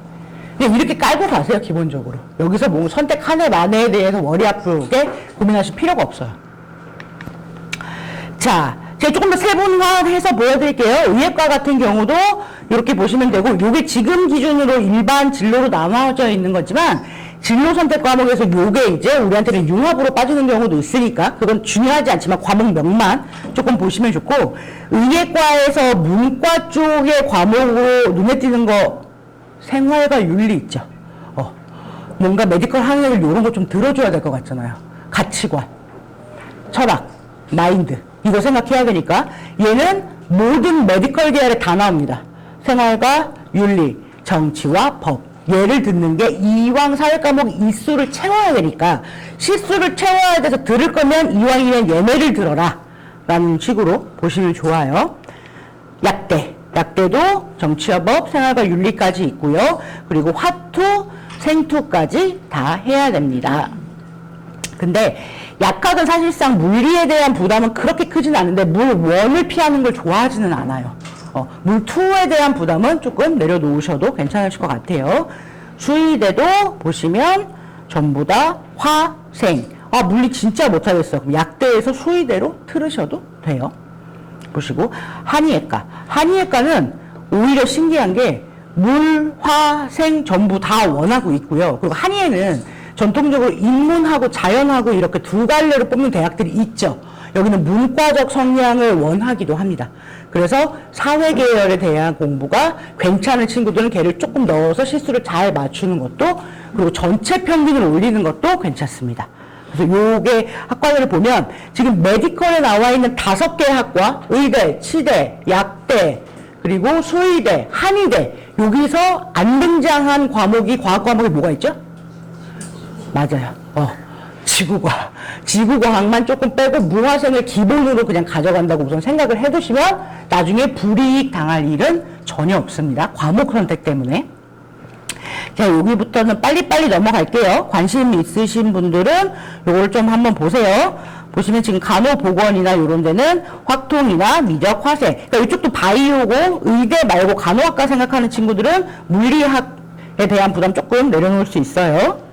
그냥 이렇게 깔고 가세요, 기본적으로. 여기서 뭐 선택 한 해 만에에 대해서 머리 아프게 고민하실 필요가 없어요. 자, 제가 조금 더 세분화해서 보여드릴게요. 의예과 같은 경우도 이렇게 보시면 되고, 요게 지금 기준으로 일반 진로로 나눠져 있는 거지만, 진로 선택 과목에서 요게 이제 우리한테는 융합으로 빠지는 경우도 있으니까, 그건 중요하지 않지만 과목명만 조금 보시면 좋고, 의예과에서 문과 쪽의 과목으로 눈에 띄는 거, 생활과 윤리 있죠. 뭔가 메디컬 학력을 이런 거 좀 들어줘야 될 것 같잖아요. 가치관, 철학, 마인드. 이거 생각해야 되니까 얘는 모든 메디컬 계열에 다 나옵니다. 생활과 윤리, 정치와 법. 예를 듣는 게 이왕 사회 과목 이수를 채워야 되니까 시수를 채워야 돼서 들을 거면 이왕이면 얘네를 들어라 라는 식으로 보시면 좋아요. 약대도 정치와 법, 생활과 윤리까지 있고요. 그리고 화투, 생투까지 다 해야 됩니다. 근데 약학은 사실상 물리에 대한 부담은 그렇게 크진 않은데 물1을 피하는 걸 좋아하지는 않아요. 물2에 대한 부담은 조금 내려놓으셔도 괜찮으실 것 같아요. 수의대도 보시면 전부 다 화, 생. 물리 진짜 못하겠어. 그럼 약대에서 수의대로 틀으셔도 돼요. 보시고 한의학과는 오히려 신기한 게 물, 화, 생 전부 다 원하고 있고요. 그리고 한의에는 전통적으로 인문하고 자연하고 이렇게 두 갈래로 뽑는 대학들이 있죠. 여기는 문과적 성향을 원하기도 합니다. 그래서 사회계열에 대한 공부가 괜찮은 친구들은 걔를 조금 넣어서 실수를 잘 맞추는 것도, 그리고 전체 평균을 올리는 것도 괜찮습니다. 그래서 요게 학과들을 보면 지금 메디컬에 나와 있는 5개의 학과, 의대, 치대, 약대, 그리고 수의대, 한의대, 여기서 안 등장한 과목이, 과학 과목이 뭐가 있죠? 맞아요. 지구과학만 조금 빼고 무화생을 기본으로 그냥 가져간다고 우선 생각을 해두시면 나중에 불이익 당할 일은 전혀 없습니다. 과목 선택 때문에. 자, 여기부터는 빨리빨리 넘어갈게요. 관심 있으신 분들은 요걸 좀 한번 보세요. 보시면 지금 간호보건이나 이런 데는 확통이나 미적, 화생. 그러니까 이쪽도 바이오고 의대 말고 간호학과 생각하는 친구들은 물리학에 대한 부담 조금 내려놓을 수 있어요.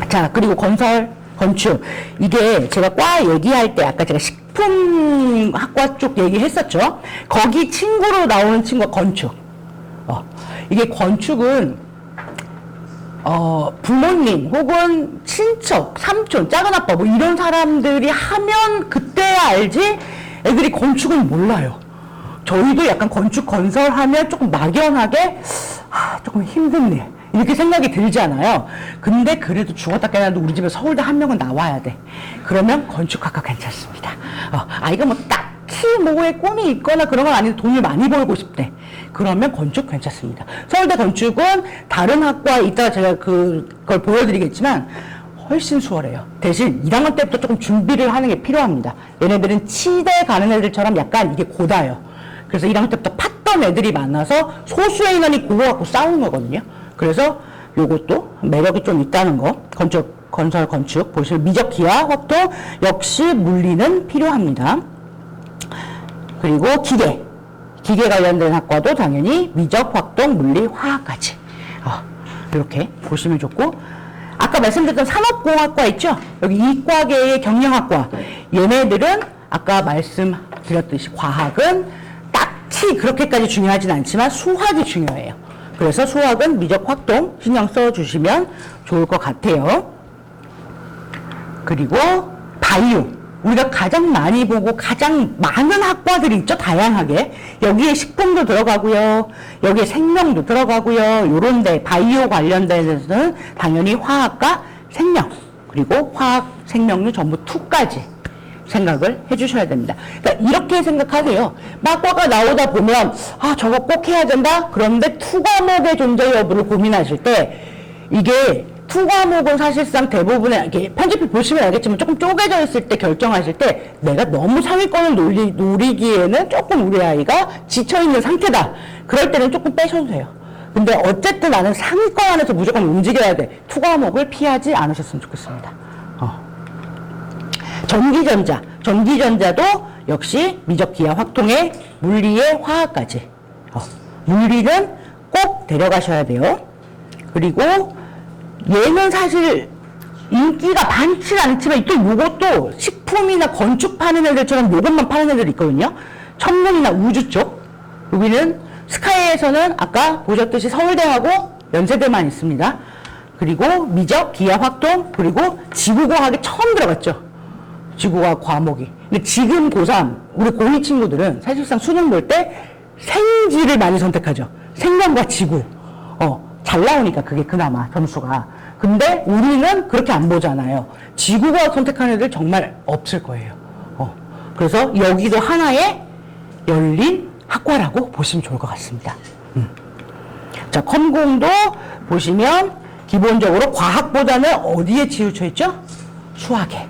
자, 그리고 건설, 건축. 이게 제가 과 얘기할 때 아까 제가 식품학과 쪽 얘기했었죠. 거기 친구로 나오는 친구가 건축. 이게 건축은 부모님 혹은 친척, 삼촌, 작은 아빠 뭐 이런 사람들이 하면 그때야 알지 애들이 건축은 몰라요. 저희도 약간 건축 건설하면 조금 막연하게 조금 힘든 일 이렇게 생각이 들지 않아요. 근데 그래도 죽었다 깨어나도 우리 집에 서울대 한 명은 나와야 돼. 그러면 건축학과 괜찮습니다. 아이가 뭐 딱히 뭐에 꿈이 있거나 그런 건 아닌데 돈을 많이 벌고 싶대. 그러면 건축 괜찮습니다. 서울대 건축은 다른 학과에 이따가 제가 그걸 보여드리겠지만 훨씬 수월해요. 대신 1학년 때부터 조금 준비를 하는 게 필요합니다. 얘네들은 치대 가는 애들처럼 약간 이게 고다요. 그래서 1학년 때부터 팠던 애들이 많아서 소수의 인원이 그거 갖고 싸우는 거거든요. 그래서 요것도 매력이 좀 있다는 거. 건설, 건축 보시면 미적, 기하, 확통 역시 물리는 필요합니다. 그리고 기계 관련된 학과도 당연히 미적, 확동, 물리, 화학까지 이렇게 보시면 좋고, 아까 말씀드렸던 산업공학과 있죠? 여기 이과계의 경영학과, 얘네들은 아까 말씀드렸듯이 과학은 딱히 그렇게까지 중요하진 않지만 수학이 중요해요. 그래서 수학은 미적, 확동 신경 써주시면 좋을 것 같아요. 그리고 바이오, 우리가 가장 많이 보고 가장 많은 학과들이 있죠. 다양하게. 여기에 식품도 들어가고요. 여기에 생명도 들어가고요. 요런데 바이오 관련된 데서는 당연히 화학과 생명, 그리고 화학, 생명류 전부 2까지 생각을 해주셔야 됩니다. 그러니까 이렇게 생각하세요. 막과가 나오다 보면 저거 꼭 해야 된다? 그런데 2과목의 존재 여부를 고민하실 때 이게 2과목은 사실상 대부분의 이렇게 편집을 보시면 알겠지만 조금 쪼개져 있을 때 결정하실 때 내가 너무 상위권을 노리기에는 조금 우리 아이가 지쳐있는 상태다. 그럴 때는 조금 빼셔도 돼요. 근데 어쨌든 나는 상위권 안에서 무조건 움직여야 돼. 2과목을 피하지 않으셨으면 좋겠습니다. 전기전자도 역시 미적, 기하, 확통에 물리에 화학까지 물리는 꼭 데려가셔야 돼요. 그리고 얘는 사실 인기가 많지 않지만 또 요것도 식품이나 건축 파는 애들처럼 요것만 파는 애들 있거든요. 천문이나 우주 쪽. 여기는 스카이에서는 아까 보셨듯이 서울대하고 연세대만 있습니다. 그리고 미적, 기하, 확동, 그리고 지구과학이 처음 들어갔죠. 지구과학 과목이. 근데 지금 고3, 우리 고2 친구들은 사실상 수능 볼 때 생지를 많이 선택하죠. 생명과 지구. 잘 나오니까 그게 그나마 점수가. 근데 우리는 그렇게 안 보잖아요. 지구과학 선택하는 애들 정말 없을 거예요. 그래서 여기도 하나의 열린 학과라고 보시면 좋을 것 같습니다. 자, 컴공도 보시면 기본적으로 과학보다는 어디에 치우쳐 있죠? 수학에.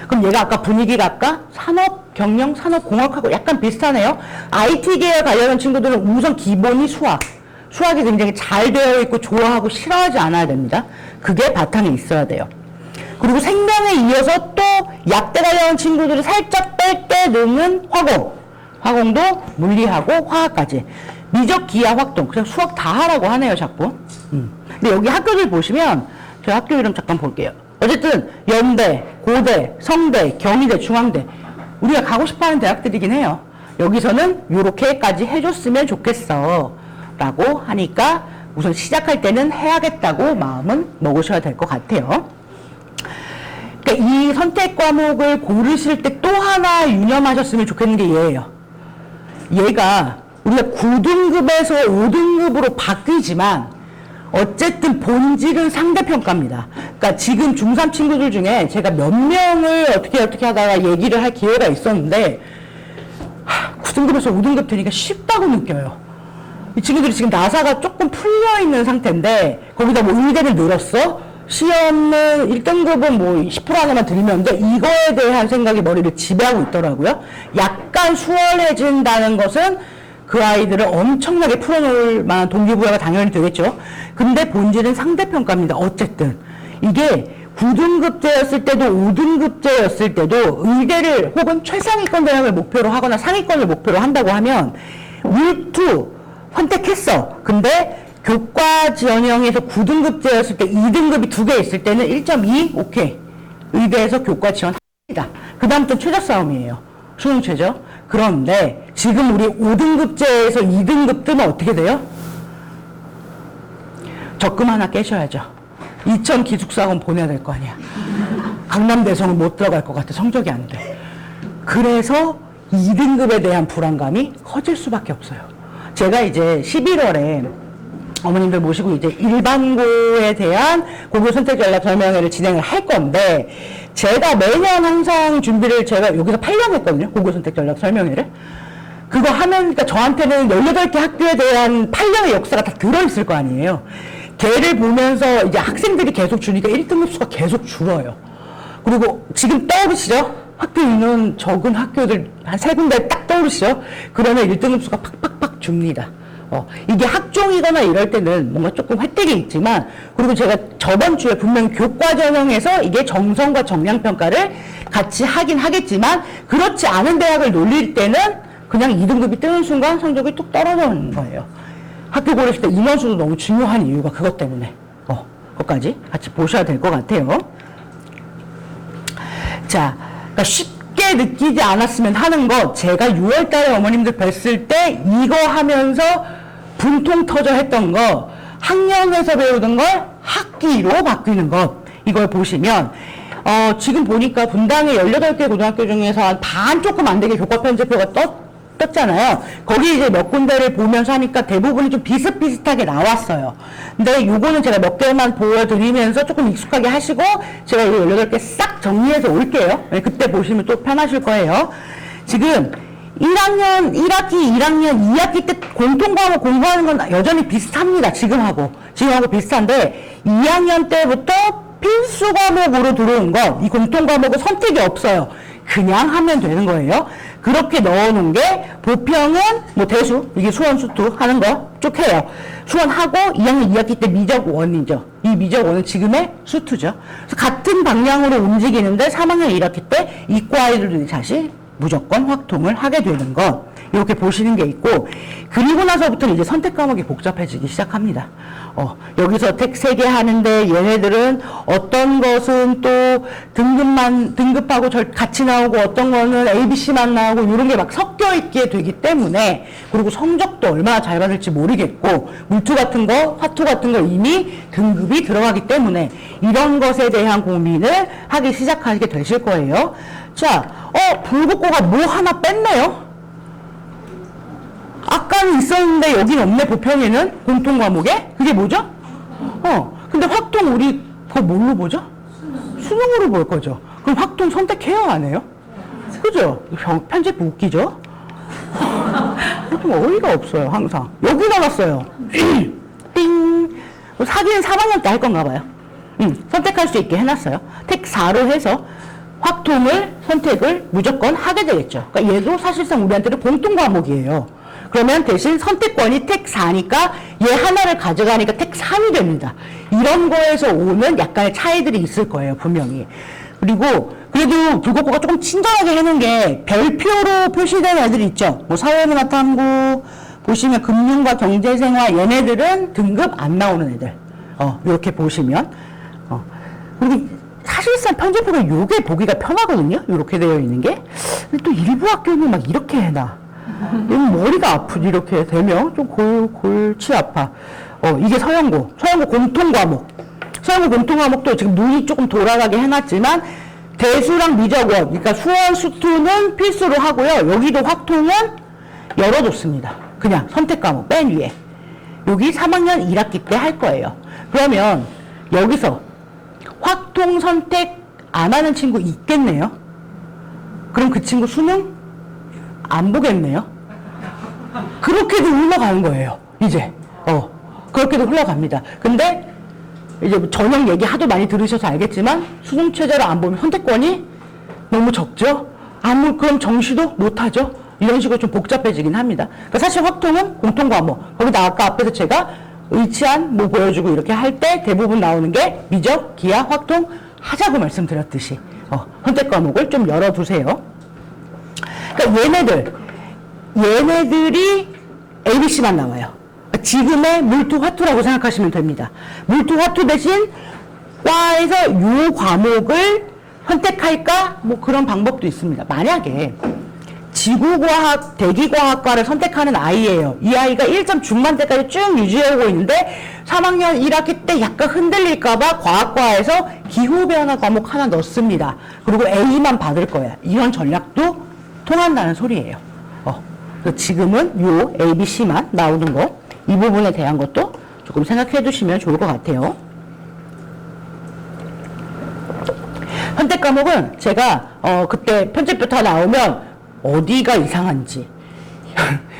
그럼 얘가 아까 분위기가 아까 산업, 경영, 산업공학하고 약간 비슷하네요. IT 계열 관련한 친구들은 우선 기본이 수학. 수학이 굉장히 잘 되어 있고 좋아하고 싫어하지 않아야 됩니다. 그게 바탕에 있어야 돼요. 그리고 생명에 이어서 또 약대 관련한 친구들이 살짝 뺄 때 넣는 화공. 화공도 물리하고 화학까지. 미적, 기하, 확동. 그냥 수학 다 하라고 하네요, 자꾸. 근데 여기 학교들 보시면, 제가 학교 이름 잠깐 볼게요. 어쨌든, 연대, 고대, 성대, 경희대, 중앙대. 우리가 가고 싶어 하는 대학들이긴 해요. 여기서는 요렇게까지 해줬으면 좋겠어. 라고 하니까 우선 시작할 때는 해야겠다고 마음은 먹으셔야 될 것 같아요. 그러니까 이 선택 과목을 고르실 때 또 하나 유념하셨으면 좋겠는 게 얘예요. 얘가 우리가 9등급에서 5등급으로 바뀌지만 어쨌든 본질은 상대평가입니다. 그러니까 지금 중3 친구들 중에 제가 몇 명을 어떻게 하다가 얘기를 할 기회가 있었는데 9등급에서 5등급 되니까 쉽다고 느껴요. 이 친구들이 지금 나사가 조금 풀려있는 상태인데 거기다 뭐 의대를 늘었어? 시험은 1등급은 뭐 10% 하나만 들면 돼. 이거에 대한 생각이 머리를 지배하고 있더라고요. 약간 수월해진다는 것은 그 아이들을 엄청나게 풀어놓을 만한 동기부여가 당연히 되겠죠. 근데 본질은 상대평가입니다. 어쨌든 이게 9등급제였을 때도 5등급제였을 때도 의대를 혹은 최상위권 대학을 목표로 하거나 상위권을 목표로 한다고 하면 물투 선택했어. 근데 교과 전형에서 9등급제였을 때 2등급이 2개 있을 때는 1.2 오케이. 의대에서 교과 지원합니다. 그 다음부터 최저 싸움이에요. 수능 최저. 그런데 지금 우리 5등급제에서 2등급 뜨면 어떻게 돼요? 적금 하나 깨셔야죠. 2000 기숙사학원 보내야 될 거 아니야. 강남대성은 못 들어갈 것 같아. 성적이 안 돼. 그래서 2등급에 대한 불안감이 커질 수밖에 없어요. 제가 이제 11월에 어머님들 모시고 이제 일반고에 대한 고교 선택 전략 설명회를 진행을 할 건데, 제가 매년 항상 준비를 제가 여기서 8년 했거든요. 고교 선택 전략 설명회를. 그거 하면, 그러니까 저한테는 18개 학교에 대한 8년의 역사가 다 들어있을 거 아니에요. 걔를 보면서 이제 학생들이 계속 주니까 1등급 수가 계속 줄어요. 그리고 지금 떠오르시죠? 학교 인원 적은 학교들 한 3군데 딱 떠오르시죠? 그러면 1등급 수가 팍팍팍 줍니다. 이게 학종이거나 이럴 때는 뭔가 조금 혜택이 있지만, 그리고 제가 저번 주에 분명 교과 전형에서 이게 정성과 정량평가를 같이 하긴 하겠지만, 그렇지 않은 대학을 놀릴 때는 그냥 2등급이 뜨는 순간 성적이 뚝 떨어지는 거예요. 학교 고르실 때 인원수도 너무 중요한 이유가 그것 때문에. 그것까지 같이 보셔야 될 것 같아요. 자, 그러니까 쉽게 느끼지 않았으면 하는 것, 제가 6월 달에 어머님들 뵀을 때 이거 하면서 분통 터져 했던 거, 학년에서 배우던 걸 학기로 바뀌는 것, 이걸 보시면 지금 보니까 분당에 18개 고등학교 중에서 한 반 조금 안 되게 교과 편제표가 떴잖아요. 거기 이제 몇 군데를 보면서 하니까 대부분이 좀 비슷비슷하게 나왔어요. 근데 요거는 제가 몇 개만 보여드리면서 조금 익숙하게 하시고, 제가 이 18개 싹 정리해서 올게요. 그때 보시면 또 편하실 거예요. 지금 1학년 1학기, 1학년 2학기 때 공통과목 공부하는 건 여전히 비슷합니다. 지금하고 비슷한데, 2학년 때부터 필수 과목으로 들어온 거, 이 공통과목은 선택이 없어요. 그냥 하면 되는 거예요. 그렇게 넣어놓은 게, 보평은 뭐 대수, 이게 수원 수투 하는 거 쭉 해요. 수원하고 2학년 2학기 때 미적 1이죠. 이 미적 1은 지금의 수투죠. 그래서 같은 방향으로 움직이는데 3학년 1학기 때 이과 아이들도 다시 무조건 확통을 하게 되는 것. 이렇게 보시는 게 있고, 그리고 나서부터는 이제 선택 과목이 복잡해지기 시작합니다. 여기서 택 3개 하는데 얘네들은 어떤 것은 또 등급하고 같이 나오고 어떤 거는 ABC만 나오고 이런 게 막 섞여 있게 되기 때문에, 그리고 성적도 얼마나 잘 받을지 모르겠고, 물투 같은 거, 화투 같은 거 이미 등급이 들어가기 때문에 이런 것에 대한 고민을 하기 시작하게 되실 거예요. 자, 불국고가 뭐 하나 뺐네요? 아까는 있었는데 여긴 없네, 보편에는. 공통 과목에. 그게 뭐죠? 근데 확통 우리 그거 뭘로 보죠? 수능으로 볼 거죠. 그럼 확통 선택해요, 안 해요? 그죠? 편집 웃기죠? 좀 어이가 없어요, 항상. 여기 나왔어요. 띵. 사기는 4학년 때 할 건가 봐요. 선택할 수 있게 해놨어요. 택 4로 해서 확통을 선택을 무조건 하게 되겠죠. 그러니까 얘도 사실상 우리한테는 공통 과목이에요. 그러면 대신 선택권이 택 4니까 얘 하나를 가져가니까 택 3이 됩니다. 이런 거에서 오는 약간의 차이들이 있을 거예요, 분명히. 그리고 그래도 불국고가 조금 친절하게 해놓은 게 별표로 표시된 애들이 있죠. 뭐 사회문화 탐구 보시면 금융과 경제생활, 얘네들은 등급 안 나오는 애들. 이렇게 보시면. 그리고 사실상 편집부가 요게 보기가 편하거든요. 이렇게 되어 있는 게. 근데 또 일부 학교는 막 이렇게 해놔. 머리가 아프지, 이렇게 되면. 좀 골치 아파. 이게 서영고 공통 과목. 서영고 공통 과목도 지금 눈이 조금 돌아가게 해놨지만, 대수랑 미적원, 그러니까 수원, 수투는 필수로 하고요. 여기도 확통은 열어뒀습니다. 그냥 선택 과목 맨 위에. 여기 3학년 1학기 때 할 거예요. 그러면 여기서 확통 선택 안 하는 친구 있겠네요? 그럼 그 친구 수능 안 보겠네요? 그렇게도 흘러가는 거예요, 이제. 그렇게도 흘러갑니다. 근데 이제 저녁 얘기 하도 많이 들으셔서 알겠지만, 수능 체제를 안 보면 선택권이 너무 적죠? 그럼 정시도 못하죠? 이런 식으로 좀 복잡해지긴 합니다. 그러니까 사실 확통은 공통 과목. 거기다 아까 앞에서 제가 의치한 뭐 보여주고 이렇게 할 때 대부분 나오는 게 미적, 기하, 확통 하자고 말씀드렸듯이 선택 과목을 좀 열어두세요. 그러니까 얘네들이 ABC만 나와요. 지금의 물투, 화투라고 생각하시면 됩니다. 물투, 화투 대신 과에서 요 과목을 선택할까? 뭐 그런 방법도 있습니다. 만약에 지구과학, 대기과학과를 선택하는 아이예요. 이 아이가 1점 중반 때까지 쭉 유지하고 있는데 3학년 1학기 때 약간 흔들릴까봐 과학과에서 기후변화 과목 하나 넣습니다. 그리고 A만 받을 거야. 이런 전략도 통한다는 소리예요. 지금은 요 ABC만 나오는 거, 이 부분에 대한 것도 조금 생각해 두시면 좋을 것 같아요. 선택 과목은 제가 그때 편집부터 나오면 어디가 이상한지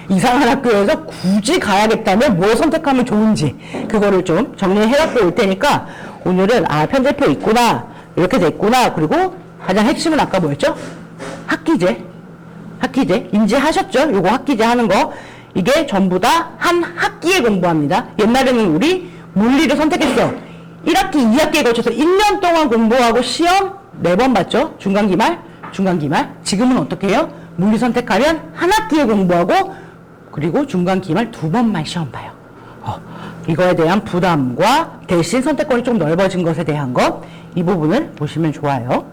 이상한 학교에서 굳이 가야겠다면 뭘 선택하면 좋은지 그거를 좀 정리해 갖고 올 테니까, 오늘은 편집표 있구나, 이렇게 됐구나, 그리고 가장 핵심은 아까 뭐였죠? 학기제 인지하셨죠? 요거 학기제 하는 거, 이게 전부 다 한 학기에 공부합니다. 옛날에는 우리 물리를 선택했어. 1학기, 2학기에 거쳐서 1년 동안 공부하고 시험 4번 봤죠? 중간기말. 지금은 어떻게 해요? 물리 선택하면 한 학기에 공부하고, 그리고 중간기말 2번만 시험 봐요. 이거에 대한 부담과 대신 선택권이 좀 넓어진 것에 대한 것, 이 부분을 보시면 좋아요.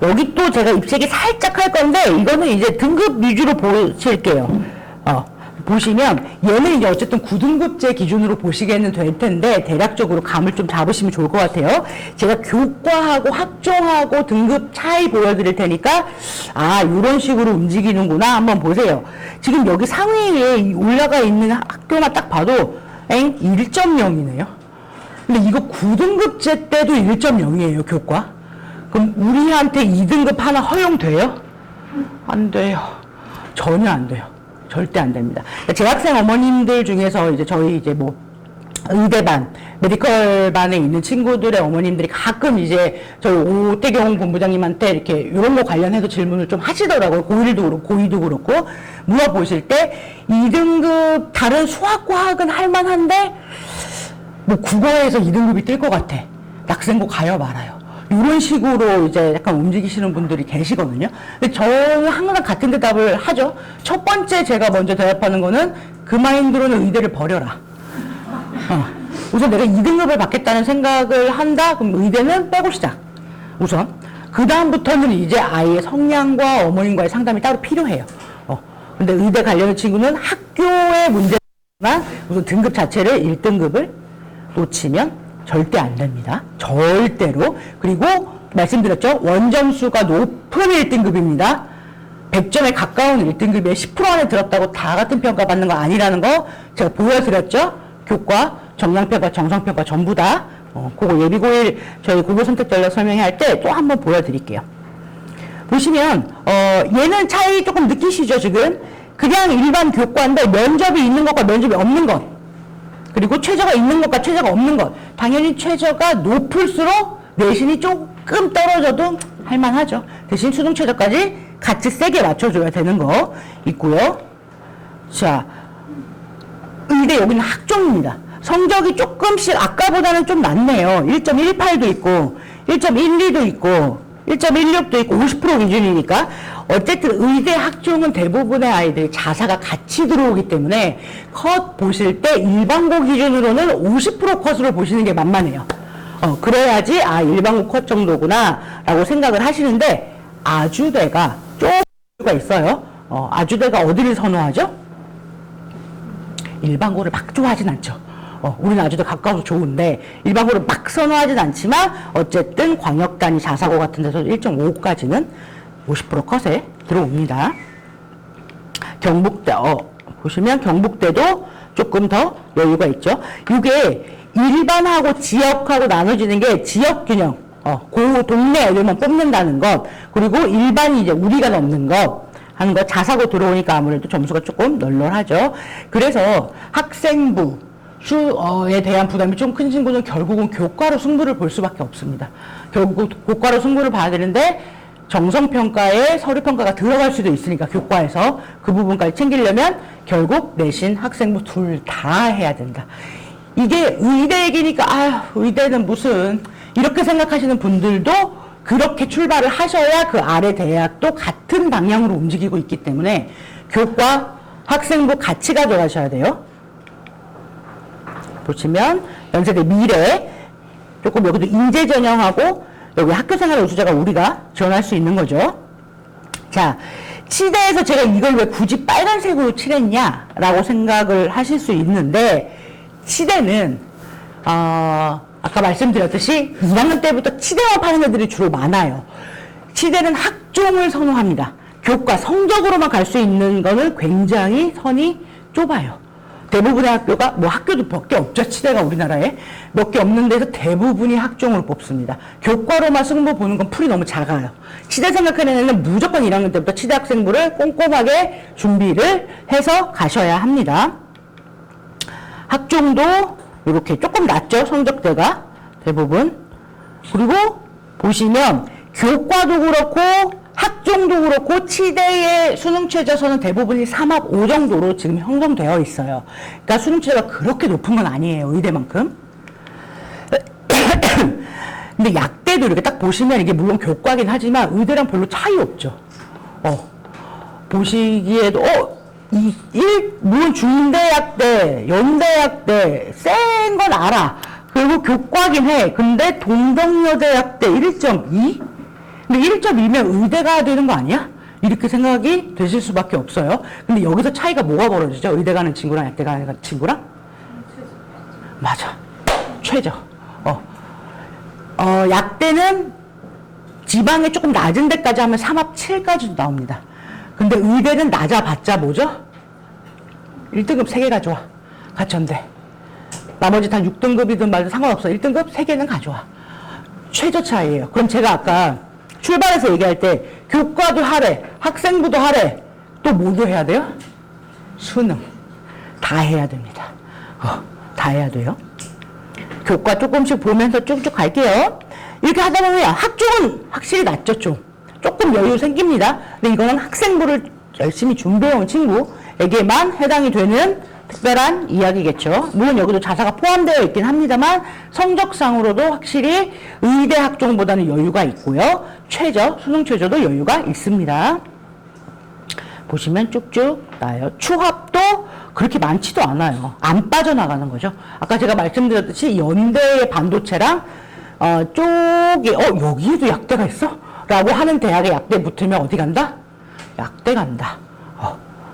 여기 또 제가 입체기 살짝 할 건데, 이거는 이제 등급 위주로 보실게요. 보시면 얘는 이제 어쨌든 9등급제 기준으로 보시게는 될 텐데, 대략적으로 감을 좀 잡으시면 좋을 것 같아요. 제가 교과하고 학종하고 등급 차이 보여드릴 테니까, 이런 식으로 움직이는구나 한번 보세요. 지금 여기 상위에 올라가 있는 학교만 딱 봐도 1.0이네요. 근데 이거 9등급제 때도 1.0이에요, 교과. 그럼 우리한테 2등급 하나 허용돼요? 안 돼요. 전혀 안 돼요. 절대 안 됩니다. 재학생 어머님들 중에서 이제 저희 이제 뭐 의대반, 메디컬 반에 있는 친구들의 어머님들이 가끔 이제 저희 오태경 본부장님한테 이렇게 이런 거 관련해서 질문을 좀 하시더라고요. 고1도 그렇고 고2도 그렇고 물어보실 때 2등급 다른 수학, 과학은 할만한데 뭐 국어에서 2등급이 뜰 것 같아. 낙생고 가요, 말아요. 이런 식으로 이제 약간 움직이시는 분들이 계시거든요. 근데 저는 항상 같은 대답을 하죠. 첫 번째 제가 먼저 대답하는 거는 그 마인드로는 의대를 버려라. 우선 내가 2등급을 받겠다는 생각을 한다? 그럼 의대는 빼고 시작. 우선. 그 다음부터는 이제 아이의 성향과 어머님과의 상담이 따로 필요해요. 근데 의대 가려는 친구는 학교의 문제지만 우선 등급 자체를 1등급을 놓치면 절대 안 됩니다. 절대로. 그리고 말씀드렸죠. 원점수가 높은 1등급입니다. 100점에 가까운 1등급에 10% 안에 들었다고 다 같은 평가 받는 거 아니라는 거 제가 보여드렸죠. 교과, 정량평가, 정성평가 전부 다. 그거 예비고일 저희 국어 선택 전략 설명할 때 또 한번 보여드릴게요. 보시면 얘는 차이 조금 느끼시죠 지금? 그냥 일반 교과인데 면접이 있는 것과 면접이 없는 것, 그리고 최저가 있는 것과 최저가 없는 것. 당연히 최저가 높을수록 내신이 조금 떨어져도 할만하죠. 대신 수능 최저까지 같이 세게 맞춰줘야 되는 거 있고요. 자, 의대 여기는 학종입니다. 성적이 조금씩 아까보다는 좀 낮네요. 1.18도 있고 1.12도 있고 1.16도 있고 50% 기준이니까 어쨌든 의대 학종은 대부분의 아이들이 자사가 같이 들어오기 때문에 컷 보실 때 일반고 기준으로는 50% 컷으로 보시는 게 만만해요. 그래야지 일반고 컷 정도구나 라고 생각을 하시는데 아주대가 조금 있어요. 아주대가 어디를 선호하죠? 일반고를 막 좋아하진 않죠. 우리는 아주대 가까워서 좋은데 일반고를 막 선호하진 않지만 어쨌든 광역단위 자사고 같은 데서 1.5까지는 50% 컷에 들어옵니다. 경북대 보시면 경북대도 조금 더 여유가 있죠. 이게 일반하고 지역하고 나눠지는 게 지역균형, 그 동네 애들만 뽑는다는 것, 그리고 일반이 이제 우리가 넘는 것 하는 거. 자사고 들어오니까 아무래도 점수가 조금 널널하죠. 그래서 학생부 에 대한 부담이 좀 큰 친구는 결국은 교과로 승부를 볼 수밖에 없습니다. 결국 교과로 승부를 봐야 되는데 정성평가에 서류평가가 들어갈 수도 있으니까 교과에서 그 부분까지 챙기려면 결국 내신 학생부 둘 다 해야 된다. 이게 의대 얘기니까 의대는 무슨 이렇게 생각하시는 분들도 그렇게 출발을 하셔야 그 아래 대학도 같은 방향으로 움직이고 있기 때문에 교과, 학생부 같이 가져가셔야 돼요. 보시면 연세대 미래 조금 여기도 인재 전형하고 여기 학교생활 우수자가 우리가 지원할 수 있는 거죠. 자, 치대에서 제가 이걸 왜 굳이 빨간색으로 칠했냐라고 생각을 하실 수 있는데 치대는 아까 말씀드렸듯이 2학년 때부터 치대만 파는 애들이 주로 많아요. 치대는 학종을 선호합니다. 교과 성적으로만 갈 수 있는 거는 굉장히 선이 좁아요. 대부분의 학교가 학교도 몇 개 없죠. 치대가 우리나라에 몇 개 없는 데서 대부분이 학종을 뽑습니다. 교과로만 승부 보는 건 풀이 너무 작아요. 치대 생각하는 애는 무조건 1학년 때부터 치대 학생부를 꼼꼼하게 준비를 해서 가셔야 합니다. 학종도 이렇게 조금 낮죠. 성적대가 대부분. 그리고 보시면 교과도 그렇고 학종도 그렇고 치대의 수능 최저서는 대부분이 3합 5 정도로 지금 형성되어 있어요. 그러니까 수능 최저가 그렇게 높은 건 아니에요. 의대만큼. 근데 약대도 이렇게 딱 보시면 이게 물론 교과긴 하지만 의대랑 별로 차이 없죠. 보시기에도 물론 중대약대, 연대약대 센 건 알아. 그리고 교과긴 해. 근데 동덕여대약대 1.2? 근데 1.2면 의대 가야 되는 거 아니야? 이렇게 생각이 되실 수밖에 없어요. 근데 여기서 차이가 뭐가 벌어지죠? 의대 가는 친구랑 약대 가는 친구랑? 맞아. 최저. 약대는 지방에 조금 낮은 데까지 하면 3합 7까지도 나옵니다. 근데 의대는 낮아봤자 뭐죠? 1등급 3개 가져와. 가천대. 나머지 다 6등급이든 말든 상관없어. 1등급 3개는 가져와. 최저 차이예요. 그럼 제가 아까 출발해서 얘기할 때 교과도 하래, 학생부도 하래, 또 뭐도 해야 돼요? 수능. 다 해야 됩니다. 다 해야 돼요. 교과 조금씩 보면서 쭉쭉 갈게요. 이렇게 하다 보면 학종은 확실히 낫죠, 좀. 조금 여유 생깁니다. 근데 이거는 학생부를 열심히 준비해온 친구에게만 해당이 되는 특별한 이야기겠죠. 물론 여기도 자사가 포함되어 있긴 합니다만 성적상으로도 확실히 의대 학종보다는 여유가 있고요. 수능 최저도 여유가 있습니다. 보시면 쭉쭉 나요. 추합도 그렇게 많지도 않아요. 안 빠져나가는 거죠. 아까 제가 말씀드렸듯이 연대의 반도체랑 쪽에 여기에도 약대가 있어? 라고 하는 대학에 약대 붙으면 어디 간다? 약대 간다.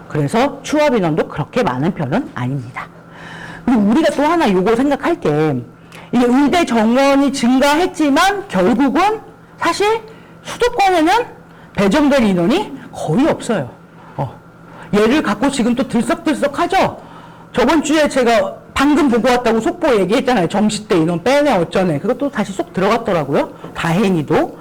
그래서 추합 인원도 그렇게 많은 편은 아닙니다. 그리고 우리가 또 하나 요거 생각할 게 이게 의대 정원이 증가했지만 결국은 사실 수도권에는 배정될 인원이 거의 없어요. 얘를 갖고 지금 또 들썩들썩하죠? 저번 주에 제가 방금 보고 왔다고 속보 얘기했잖아요. 정시때 인원 빼내 어쩌네. 그것도 다시 쏙 들어갔더라고요. 다행히도.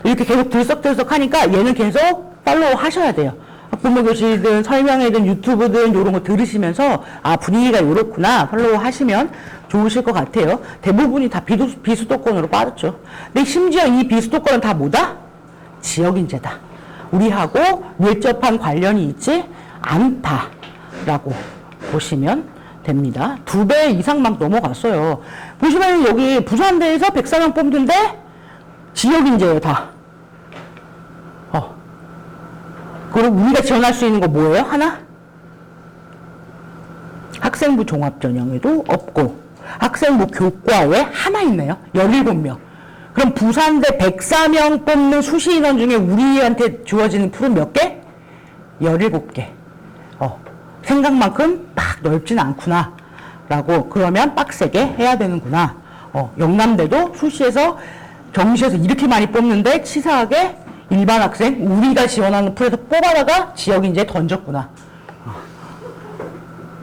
이렇게 계속 들썩들썩 하니까 얘는 계속 팔로우 하셔야 돼요. 학부모 교실이든 설명회든 유튜브든 이런 거 들으시면서 분위기가 이렇구나 팔로우 하시면 좋으실 것 같아요. 대부분이 다 비수도권으로 빠졌죠. 근데 심지어 이 비수도권은 다 뭐다? 지역인재다. 우리하고 밀접한 관련이 있지 않다라고 보시면 됩니다. 2배 이상 막 넘어갔어요. 보시면 여기 부산대에서 104명 뽑는데 지역인재예요, 다. 그리고 우리가 지원할 수 있는 거 뭐예요? 하나? 학생부 종합전형에도 없고 학생부 교과에 하나 있네요. 17명. 그럼 부산대 104명 뽑는 수시 인원 중에 우리한테 주어지는 풀은 몇 개? 17개. 생각만큼 막 넓진 않구나. 라고, 그러면 빡세게 해야 되는구나. 영남대도 수시에서, 정시에서 이렇게 많이 뽑는데 치사하게 일반 학생, 우리가 지원하는 풀에서 뽑아다가 지역인재 던졌구나.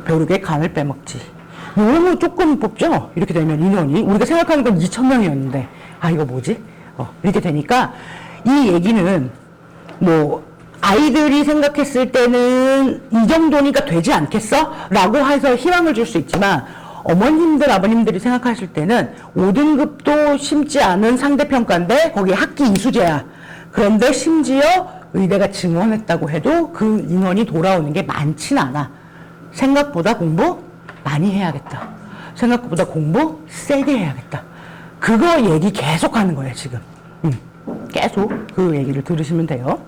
벼룩의 간을 빼먹지. 너무 조금 뽑죠? 이렇게 되면 인원이. 우리가 생각하는 건 2,000명이었는데, 이거 뭐지? 이렇게 되니까, 이 얘기는, 아이들이 생각했을 때는 이 정도니까 되지 않겠어? 라고 해서 희망을 줄 수 있지만, 어머님들, 아버님들이 생각하실 때는 5등급도 심지 않은 상대평가인데, 거기에 학기 이수제야. 그런데 심지어 의대가 증원했다고 해도 그 인원이 돌아오는 게 많진 않아. 생각보다 공부 많이 해야겠다. 생각보다 공부 세게 해야겠다. 그거 얘기 계속 하는 거예요, 지금. 계속 그 얘기를 들으시면 돼요.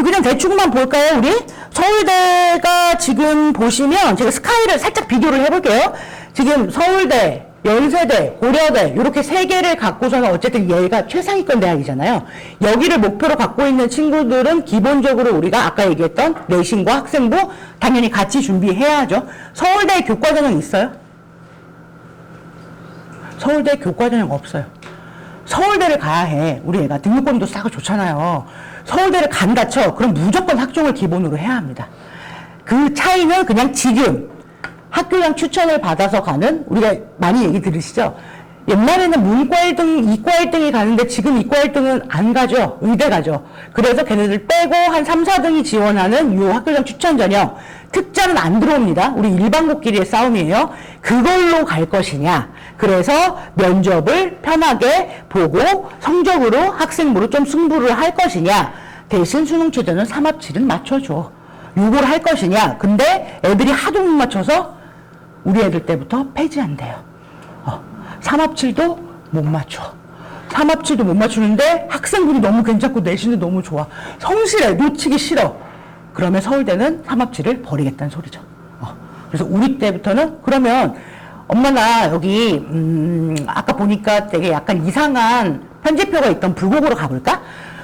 그냥 대충만 볼까요, 우리? 서울대가 지금 보시면, 제가 스카이를 살짝 비교를 해볼게요. 지금 서울대, 연세대, 고려대, 이렇게 세 개를 갖고서는 어쨌든 얘가 최상위권 대학이잖아요. 여기를 목표로 갖고 있는 친구들은 기본적으로 우리가 아까 얘기했던 내신과 학생부 당연히 같이 준비해야죠. 서울대 교과전형 있어요? 서울대 교과전형 없어요. 서울대를 가야 해. 우리 애가 등록금도 싸고 좋잖아요. 서울대를 간다 쳐. 그럼 무조건 학종을 기본으로 해야 합니다. 그 차이는 그냥 지금 학교장 추천을 받아서 가는, 우리가 많이 얘기 들으시죠? 옛날에는 문과 1등, 이과 1등이 가는데 지금 이과 1등은 안 가죠. 의대 가죠. 그래서 걔네들 빼고 한 3, 4등이 지원하는 요 학교장 추천 전형, 특자는 안 들어옵니다. 우리 일반고끼리의 싸움이에요. 그걸로 갈 것이냐. 그래서 면접을 편하게 보고 성적으로 학생부로 좀 승부를 할 것이냐. 대신 수능 최저는 3합7은 맞춰줘. 요걸 할 것이냐. 근데 애들이 하도 못 맞춰서 우리 애들 때부터 폐지한대요. 3합7도 못 맞춰. 3합7도 못 맞추는데 학생분이 너무 괜찮고 내신도 너무 좋아. 성실해. 놓치기 싫어. 그러면 서울대는 3합7을 버리겠다는 소리죠. 그래서 우리 때부터는 그러면 엄마 나 여기 아까 보니까 되게 약간 이상한 편제표가 있던 불고고로 가볼까?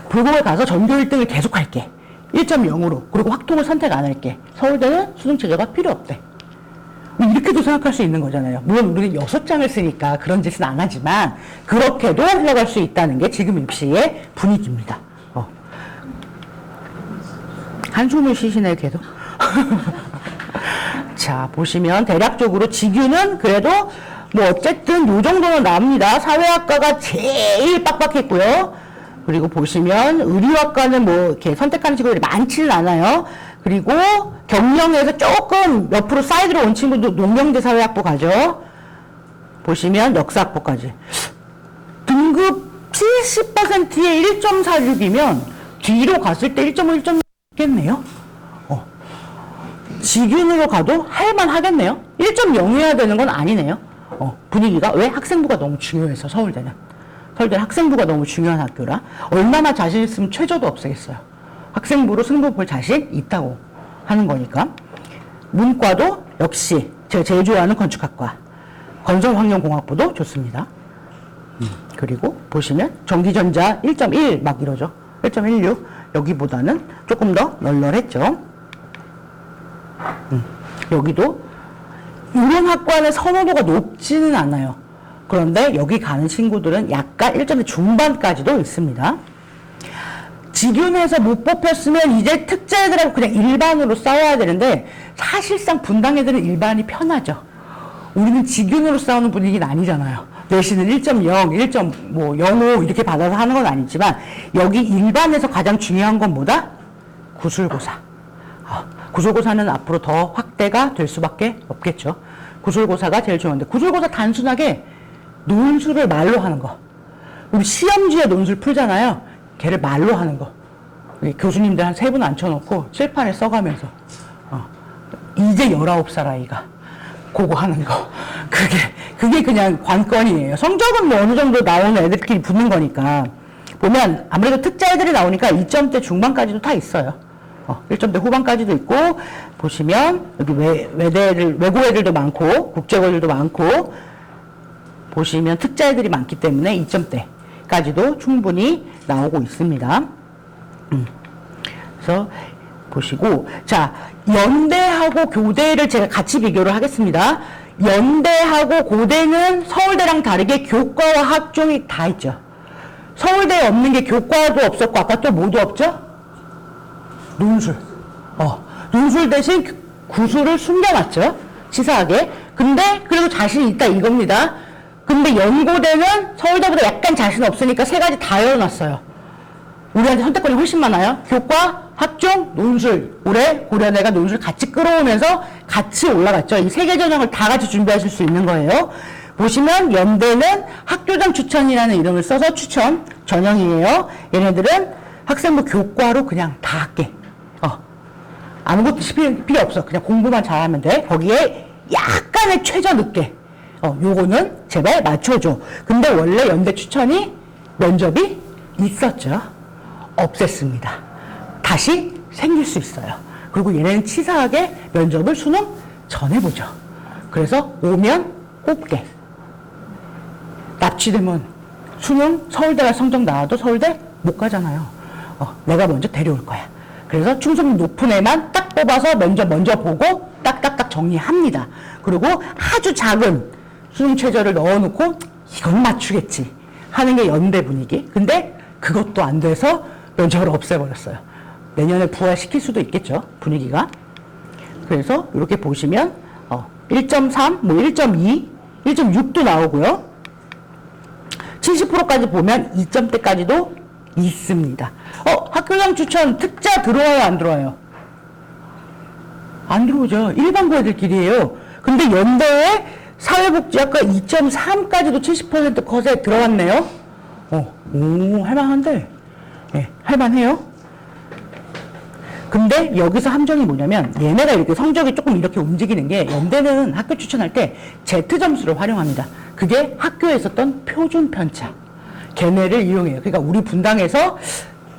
불고고에 가서 전교 1등을 계속 할게. 1.0으로. 그리고 확통을 선택 안 할게. 서울대는 수능 체계가 필요 없대. 이렇게도 생각할 수 있는 거잖아요. 물론 우리는 6장을 쓰니까 그런 짓은 안 하지만 그렇게도 흘러갈 수 있다는 게 지금 입시의 분위기입니다. 한숨을 쉬시네요, 걔도. 자, 보시면 대략적으로 지규는 그래도 어쨌든 요 정도는 나옵니다. 사회학과가 제일 빡빡했고요. 그리고 보시면 의류학과는 이렇게 선택하는 친구들이 많지는 않아요. 그리고 경영에서 조금 옆으로 사이드로 온 친구도 농경대 사회학부 가죠. 보시면 역사학부까지. 등급 70%에 1.46이면 뒤로 갔을 때 1.5, 1.6겠네요. 직윤으로 가도 할만 하겠네요. 1.0이어야 되는 건 아니네요. 분위기가. 왜? 학생부가 너무 중요해서, 서울대는. 서울대는 학생부가 너무 중요한 학교라. 얼마나 자신 있으면 최저도 없애겠어요. 학생부로 승부 볼 자신 있다고 하는 거니까. 문과도 역시 제가 제일 좋아하는 건축학과. 건설환경공학부도 좋습니다. 그리고 보시면 전기전자 1.1 막 이러죠. 1.16 여기보다는 조금 더 널널했죠. 여기도 이런 학과는 선호도가 높지는 않아요. 그런데 여기 가는 친구들은 약간 1.2 중반까지도 있습니다. 직윤에서 못 뽑혔으면 이제 특자 애들하고 그냥 일반으로 싸워야 되는데 사실상 분당 애들은 일반이 편하죠. 우리는 직윤으로 싸우는 분위기는 아니잖아요. 내신은 1.0, 1.05 이렇게 받아서 하는 건 아니지만 여기 일반에서 가장 중요한 건 뭐다? 구술고사. 구술고사는 앞으로 더 확대가 될 수밖에 없겠죠. 구술고사가 제일 중요한데 구술고사 단순하게 논술을 말로 하는 거. 우리 시험지에 논술 풀잖아요. 걔를 말로 하는 거. 교수님들 한 3분 앉혀놓고 칠판에 써가면서 이제 19살 아이가 그거 하는 거. 그게 그냥 관건이에요. 성적은 뭐 어느 정도 나오는 애들끼리 붙는 거니까. 보면 아무래도 특자 애들이 나오니까 2점대 중반까지도 다 있어요. 1점대 후반까지도 있고, 보시면 여기 외고 애들도 많고, 국제고 애들도 많고, 보시면 특자 애들이 많기 때문에 2점대까지도 충분히 나오고 있습니다. 그래서 보시고, 자, 연대하고 교대를 제가 같이 비교를 하겠습니다. 연대하고 고대는 서울대랑 다르게 교과와 학종이 다 있죠. 서울대에 없는 게 교과도 없었고, 아까 또 뭐도 없죠? 논술. 논술 대신 구술을 숨겨놨죠. 치사하게. 근데, 그래도 자신 있다 이겁니다. 근데 연고대는 서울대보다 약간 자신 없으니까 3가지 다 열어놨어요. 우리한테 선택권이 훨씬 많아요. 교과, 학종, 논술. 올해 고려대가 논술 같이 끌어오면서 같이 올라갔죠. 이 3개 전형을 다 같이 준비하실 수 있는 거예요. 보시면 연대는 학교장 추천이라는 이름을 써서 추천 전형이에요. 얘네들은 학생부 교과로 그냥 다 할게. 아무것도 필요 없어. 그냥 공부만 잘하면 돼. 거기에 약간의 최저 늦게. 요거는 제발 맞춰줘. 근데 원래 연대 추천이 면접이 있었죠. 없앴습니다. 다시 생길 수 있어요. 그리고 얘네는 치사하게 면접을 수능 전에 보죠. 그래서 오면 뽑게. 납치되면 수능 서울대가 성적 나와도 서울대 못 가잖아요. 내가 먼저 데려올 거야. 그래서 충성률 높은 애만 딱 뽑아서 면접 먼저 보고 딱딱딱 정리합니다. 그리고 아주 작은 수능 최저를 넣어놓고 이건 맞추겠지 하는 게 연대 분위기. 근데 그것도 안 돼서 면접을 없애버렸어요. 내년에 부활시킬 수도 있겠죠, 분위기가. 그래서 이렇게 보시면 1.3, 뭐 1.2, 1.6도 나오고요. 70%까지 보면 2점대까지도 있습니다. 학교장 추천 특자 들어와요, 안 들어와요? 안 들어오죠. 일반고 애들끼리예요. 근데 연대에 사회복지학과 2.3까지도 70% 컷에 들어왔네요. 할만한데. 네, 할만해요. 근데 여기서 함정이 뭐냐면 얘네가 이렇게 성적이 조금 이렇게 움직이는 게 연대는 학교 추천할 때 Z점수를 활용합니다. 그게 학교에 있었던 표준 편차. 걔네를 이용해요. 그러니까 우리 분당에서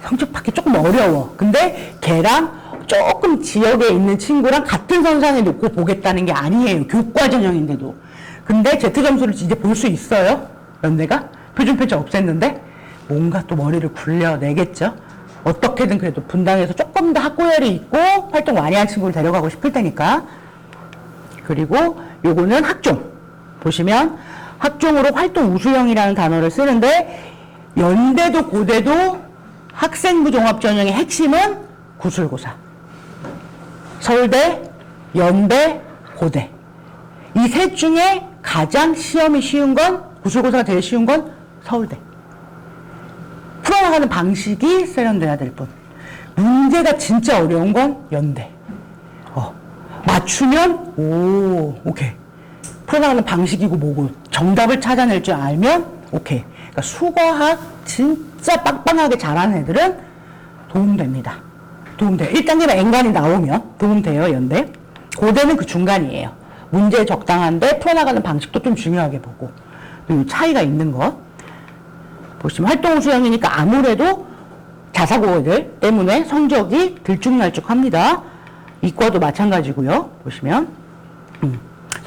성적 받기 조금 어려워. 근데 걔랑 조금 지역에 있는 친구랑 같은 선상에 놓고 보겠다는 게 아니에요. 교과 전형인데도. 근데 Z점수를 이제 볼 수 있어요. 연대가 표준 편차 없앴는데 뭔가 또 머리를 굴려내겠죠. 어떻게든 그래도 분당에서 조금 더 학구열이 있고 활동 많이 한 친구를 데려가고 싶을 테니까. 그리고 요거는 학종. 보시면 학종으로 활동 우수형이라는 단어를 쓰는데 연대도 고대도 학생부 종합전형의 핵심은 구술고사. 서울대, 연대, 고대. 이 셋 중에 가장 시험이 쉬운 건, 구술고사가 제일 쉬운 건 서울대. 풀어나가는 방식이 세련돼야 될 뿐. 문제가 진짜 어려운 건 연대. 맞추면, 오케이. 풀어나가는 방식이고 뭐고, 정답을 찾아낼 줄 알면, 오케이. 그러니까 수거학 진짜 빵빵하게 잘하는 애들은 도움됩니다. 도움돼요. 1단계만 N관이 나오면 도움돼요, 연대. 고대는 그 중간이에요. 문제 적당한데 풀어나가는 방식도 좀 중요하게 보고. 이 차이가 있는 것. 보시면 활동 수영이니까 아무래도 자사고들 때문에 성적이 들쭉날쭉합니다. 이과도 마찬가지고요. 보시면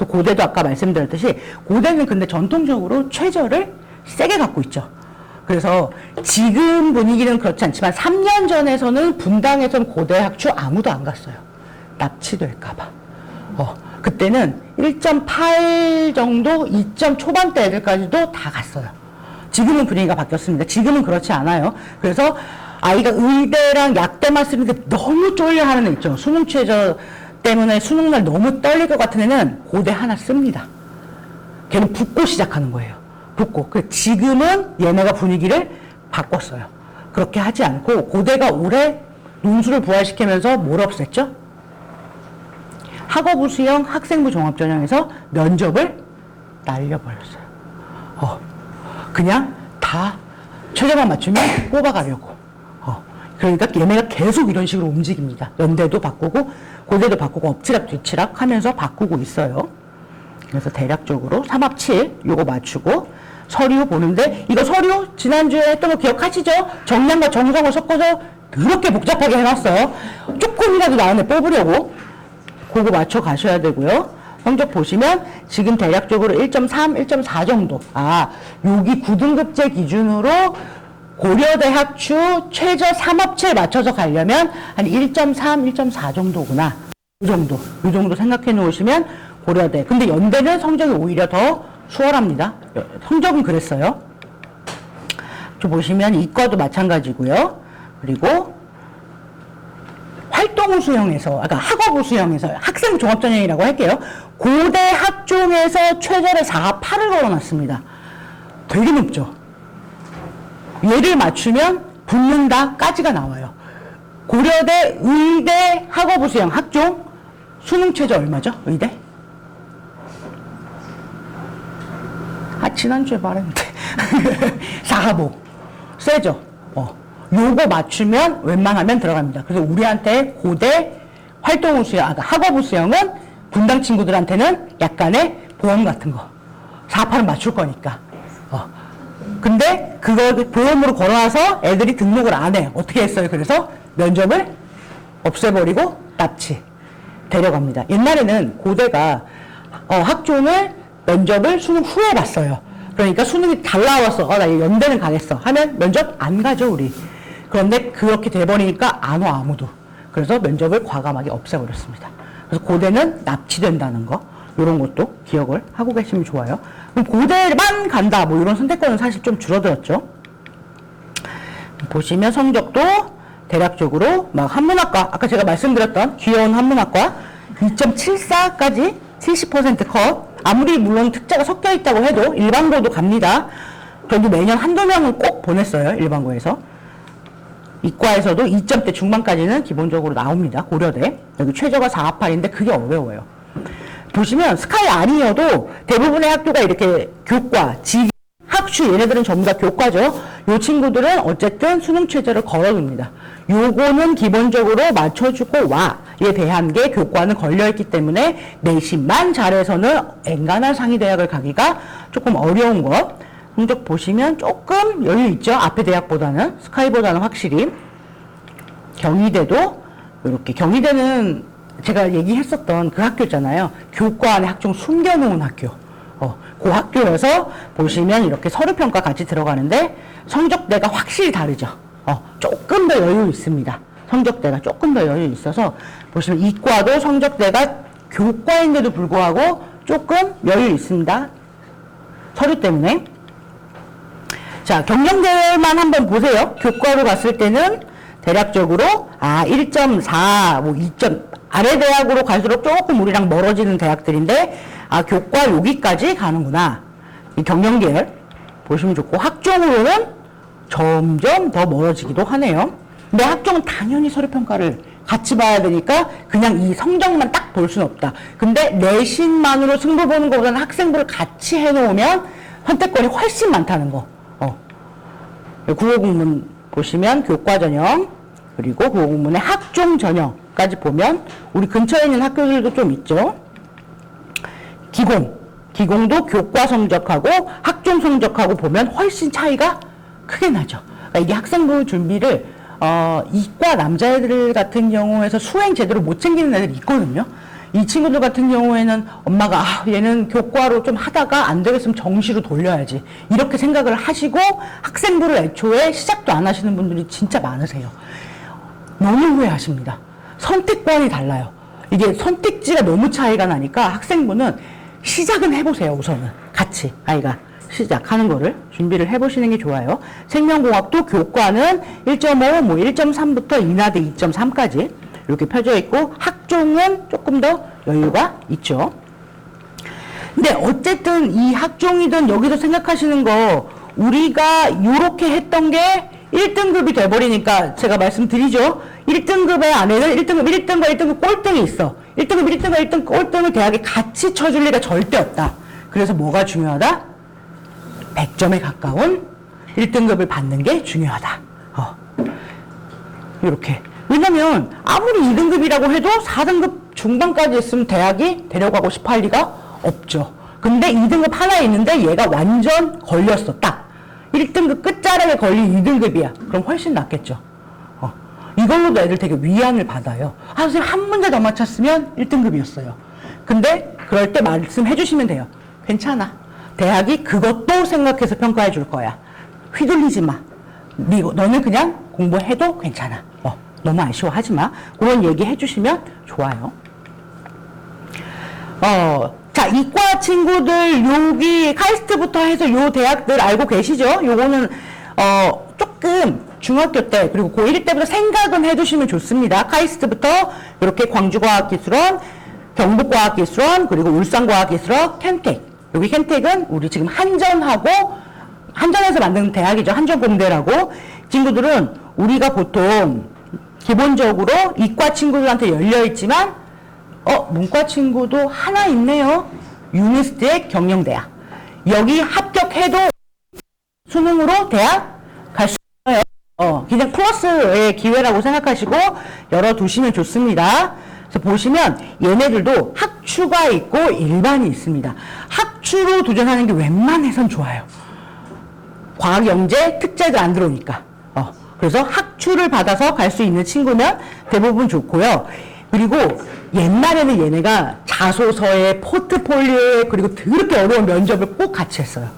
고대도 아까 말씀드렸듯이 고대는 근데 전통적으로 최저를 세게 갖고 있죠. 그래서 지금 분위기는 그렇지 않지만 3년 전에서는 분당에선 고대 학추 아무도 안 갔어요. 납치될까봐. 그때는 1.8 정도, 2점 초반대 애들까지도 다 갔어요. 지금은 분위기가 바뀌었습니다. 지금은 그렇지 않아요. 그래서 아이가 의대랑 약대만 쓰는데 너무 쫄려 하는 애 있죠. 수능 최저 때문에 수능날 너무 떨릴 것 같은 애는 고대 하나 씁니다. 걔는 붙고 시작하는 거예요. 붙고. 지금은 얘네가 분위기를 바꿨어요. 그렇게 하지 않고 고대가 올해 논술을 부활시키면서 뭘 없앴죠? 학업부 수형, 학생부 종합전형에서 면접을 날려버렸어요. 그냥 다 최저만 맞추면 뽑아가려고. 그러니까 얘네가 계속 이런 식으로 움직입니다. 연대도 바꾸고 고대도 바꾸고 엎치락 뒤치락 하면서 바꾸고 있어요. 그래서 대략적으로 3합 7 요거 맞추고 서류 보는데 이거 서류 지난주에 했던 거 기억하시죠? 정량과 정성을 섞어서 그렇게 복잡하게 해놨어요. 조금이라도 나은 애 뽑으려고 그거 맞춰 가셔야 되고요. 성적 보시면 지금 대략적으로 1.3, 1.4 정도. 여기 9등급제 기준으로 고려대 학추 최저 3합체에 맞춰서 가려면 한 1.3, 1.4 정도구나. 이 정도 생각해 놓으시면 고려대. 근데 연대는 성적이 오히려 더 수월합니다. 성적은 그랬어요. 저 보시면 이과도 마찬가지고요. 그리고 활동 수형에서, 그러니까 학업부 수형에서 학생 종합전형이라고 할게요. 고대 학종에서 최저를 4합 8을 걸어놨습니다. 되게 높죠. 얘를 맞추면 붙는다까지가 나와요. 고려대, 의대, 학업부 수형, 학종, 수능 최저 얼마죠? 의대? 지난주에 말했는데. 4합5. 세죠? 요거 맞추면 웬만하면 들어갑니다. 그래서 우리한테 고대, 활동 수형, 학업부 수형은 분당 친구들한테는 약간의 보험 같은 거. 4, 8은 맞출 거니까. 근데 그걸 보험으로 걸어놔서 애들이 등록을 안 해요. 어떻게 했어요? 그래서 면접을 없애버리고 납치 데려갑니다. 옛날에는 고대가 학종을 면접을 수능 후에 봤어요. 그러니까 수능이 잘 나왔어. 나 연대는 가겠어. 하면 면접 안 가죠, 우리. 그런데 그렇게 돼버리니까 안 와, 아무도. 그래서 면접을 과감하게 없애버렸습니다. 그래서 고대는 납치된다는 거. 이런 것도 기억을 하고 계시면 좋아요. 그럼 고대만 간다. 뭐 이런 선택권은 사실 좀 줄어들었죠. 보시면 성적도 대략적으로 막 한문학과, 아까 제가 말씀드렸던 귀여운 한문학과 2.74까지 70% 컷. 아무리 물론 특자가 섞여 있다고 해도 일반고도 갑니다. 저도 매년 한두 명은 꼭 보냈어요. 일반고에서. 이과에서도 2점대 중반까지는 기본적으로 나옵니다. 고려대. 여기 최저가 4합 8인데 그게 어려워요. 보시면 스카이 아니어도 대부분의 학교가 이렇게 교과, 지, 학추 얘네들은 전부 다 교과죠. 요 친구들은 어쨌든 수능 최저를 걸어줍니다. 요거는 기본적으로 맞춰주고 와에 대한 게 교과는 걸려있기 때문에 내신만 잘해서는 엔간한 상위대학을 가기가 조금 어려운 것. 성적 보시면 조금 여유 있죠. 앞에 대학보다는 스카이보다는 확실히. 경희대도 이렇게 경희대는 제가 얘기했었던 그 학교잖아요. 교과 안에 학종 숨겨놓은 학교. 그 학교에서 보시면 이렇게 서류평가 같이 들어가는데 성적대가 확실히 다르죠. 조금 더 여유 있습니다. 성적대가 조금 더 여유 있어서 보시면 이과도 성적대가 교과인데도 불구하고 조금 여유 있습니다. 서류 때문에. 자, 경영대만 한번 보세요. 교과로 봤을 때는 대략적으로 1.4, 뭐 2점 아래 대학으로 갈수록 조금 우리랑 멀어지는 대학들인데 교과 여기까지 가는구나. 이 경영계열 보시면 좋고 학종으로는 점점 더 멀어지기도 하네요. 근데 학종은 당연히 서류평가를 같이 봐야 되니까 그냥 이 성적만 딱 볼 수는 없다. 근데 내신만으로 승부 보는 것보다는 학생부를 같이 해놓으면 선택권이 훨씬 많다는 거. 국어국문 보시면 교과 전형 그리고 국어국문의 학종 전형 까지 보면 우리 근처에 있는 학교들도 좀 있죠. 기공도 교과 성적하고 학종 성적하고 보면 훨씬 차이가 크게 나죠. 그러니까 이게 학생부 준비를 이과 남자애들 같은 경우에서 수행 제대로 못 챙기는 애들이 있거든요. 이 친구들 같은 경우에는 엄마가 얘는 교과로 좀 하다가 안 되겠으면 정시로 돌려야지 이렇게 생각을 하시고 학생부를 애초에 시작도 안 하시는 분들이 진짜 많으세요. 너무 후회하십니다. 선택권이 달라요. 이게 선택지가 너무 차이가 나니까 학생부는 시작은 해보세요. 우선은 같이 아이가 시작하는 거를 준비를 해보시는 게 좋아요. 생명공학도 교과는 1.5, 뭐 1.3부터 인하대 2.3까지 이렇게 펴져 있고 학종은 조금 더 여유가 있죠. 근데 어쨌든 이 학종이든 여기서 생각하시는 거 우리가 이렇게 했던 게 1등급이 돼버리니까 제가 말씀드리죠. 1등급의 안에는 1등급, 1등급, 1등급 꼴등이 있어. 1등급, 1등급, 1등급 꼴등을 대학에 같이 쳐줄 리가 절대 없다. 그래서 뭐가 중요하다? 100점에 가까운 1등급을 받는 게 중요하다. 이렇게. 왜냐면 아무리 2등급이라고 해도 4등급 중반까지 있으면 대학이 데려가고 싶어 할 리가 없죠. 근데 2등급 하나 있는데 얘가 완전 걸렸어. 딱 1등급 끝자락에 걸린 2등급이야. 그럼 훨씬 낫겠죠. 이걸로도 애들 되게 위안을 받아요. 선생님 한 문제 더 맞췄으면 1등급이었어요. 근데 그럴 때 말씀해 주시면 돼요. 괜찮아. 대학이 그것도 생각해서 평가해 줄 거야. 휘둘리지 마. 너는 그냥 공부해도 괜찮아. 너무 아쉬워하지 마. 그런 얘기 해주시면 좋아요. 자, 이과 친구들 여기 카이스트부터 해서 요 대학들 알고 계시죠? 요거는 조금 중학교 때 그리고 고1 때부터 생각은 해두시면 좋습니다. 카이스트부터 이렇게 광주과학기술원, 경북과학기술원, 그리고 울산과학기술원, 켄텍. 여기 켄텍은 우리 지금 한전에서 만든 대학이죠. 한전공대라고. 친구들은 우리가 보통 기본적으로 이과 친구들한테 열려있지만 문과 친구도 하나 있네요. 유니스트의 경영대학. 여기 합격해도 수능으로 대학 갈 수 있어요. 그냥 플러스의 기회라고 생각하시고 열어두시면 좋습니다. 그래서 보시면 얘네들도 학추가 있고 일반이 있습니다. 학추로 도전하는 게 웬만해선 좋아요. 과학, 영재, 특재가 안 들어오니까. 그래서 학추를 받아서 갈 수 있는 친구면 대부분 좋고요. 그리고 옛날에는 얘네가 자소서에 포트폴리오에 그리고 그렇게 어려운 면접을 꼭 같이 했어요.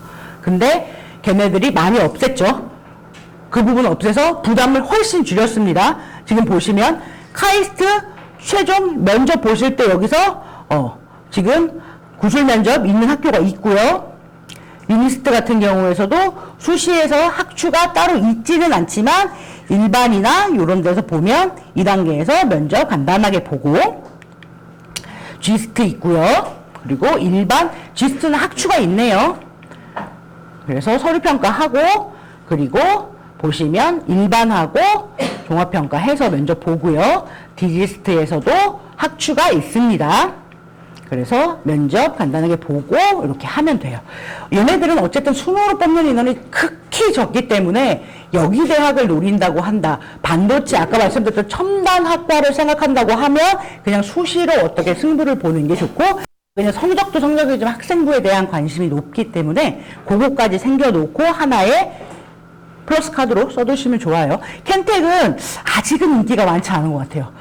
근데 걔네들이 많이 없앴죠. 그 부분 없애서 부담을 훨씬 줄였습니다. 지금 보시면 카이스트 최종 면접 보실 때 여기서 지금 구술 면접 있는 학교가 있고요. 유니스트 같은 경우에서도 수시에서 학추가 따로 있지는 않지만 일반이나 이런 데서 보면 2단계에서 면접 간단하게 보고 G스트 있고요. 그리고 일반 G스트는 학추가 있네요. 그래서 서류평가하고 그리고 보시면 일반하고 종합평가해서 면접 보고요. D지스트에서도 학추가 있습니다. 그래서 면접 간단하게 보고 이렇게 하면 돼요. 얘네들은 어쨌든 수능으로 뽑는 인원이 극히 적기 때문에 여기 대학을 노린다고 한다. 반도체 아까 말씀드렸던 첨단 학과를 생각한다고 하면 그냥 수시로 어떻게 승부를 보는 게 좋고 그냥 성적도 성적이지만 학생부에 대한 관심이 높기 때문에 그거까지 생겨놓고 하나의 플러스 카드로 써두시면 좋아요. 켄텍은 아직은 인기가 많지 않은 것 같아요.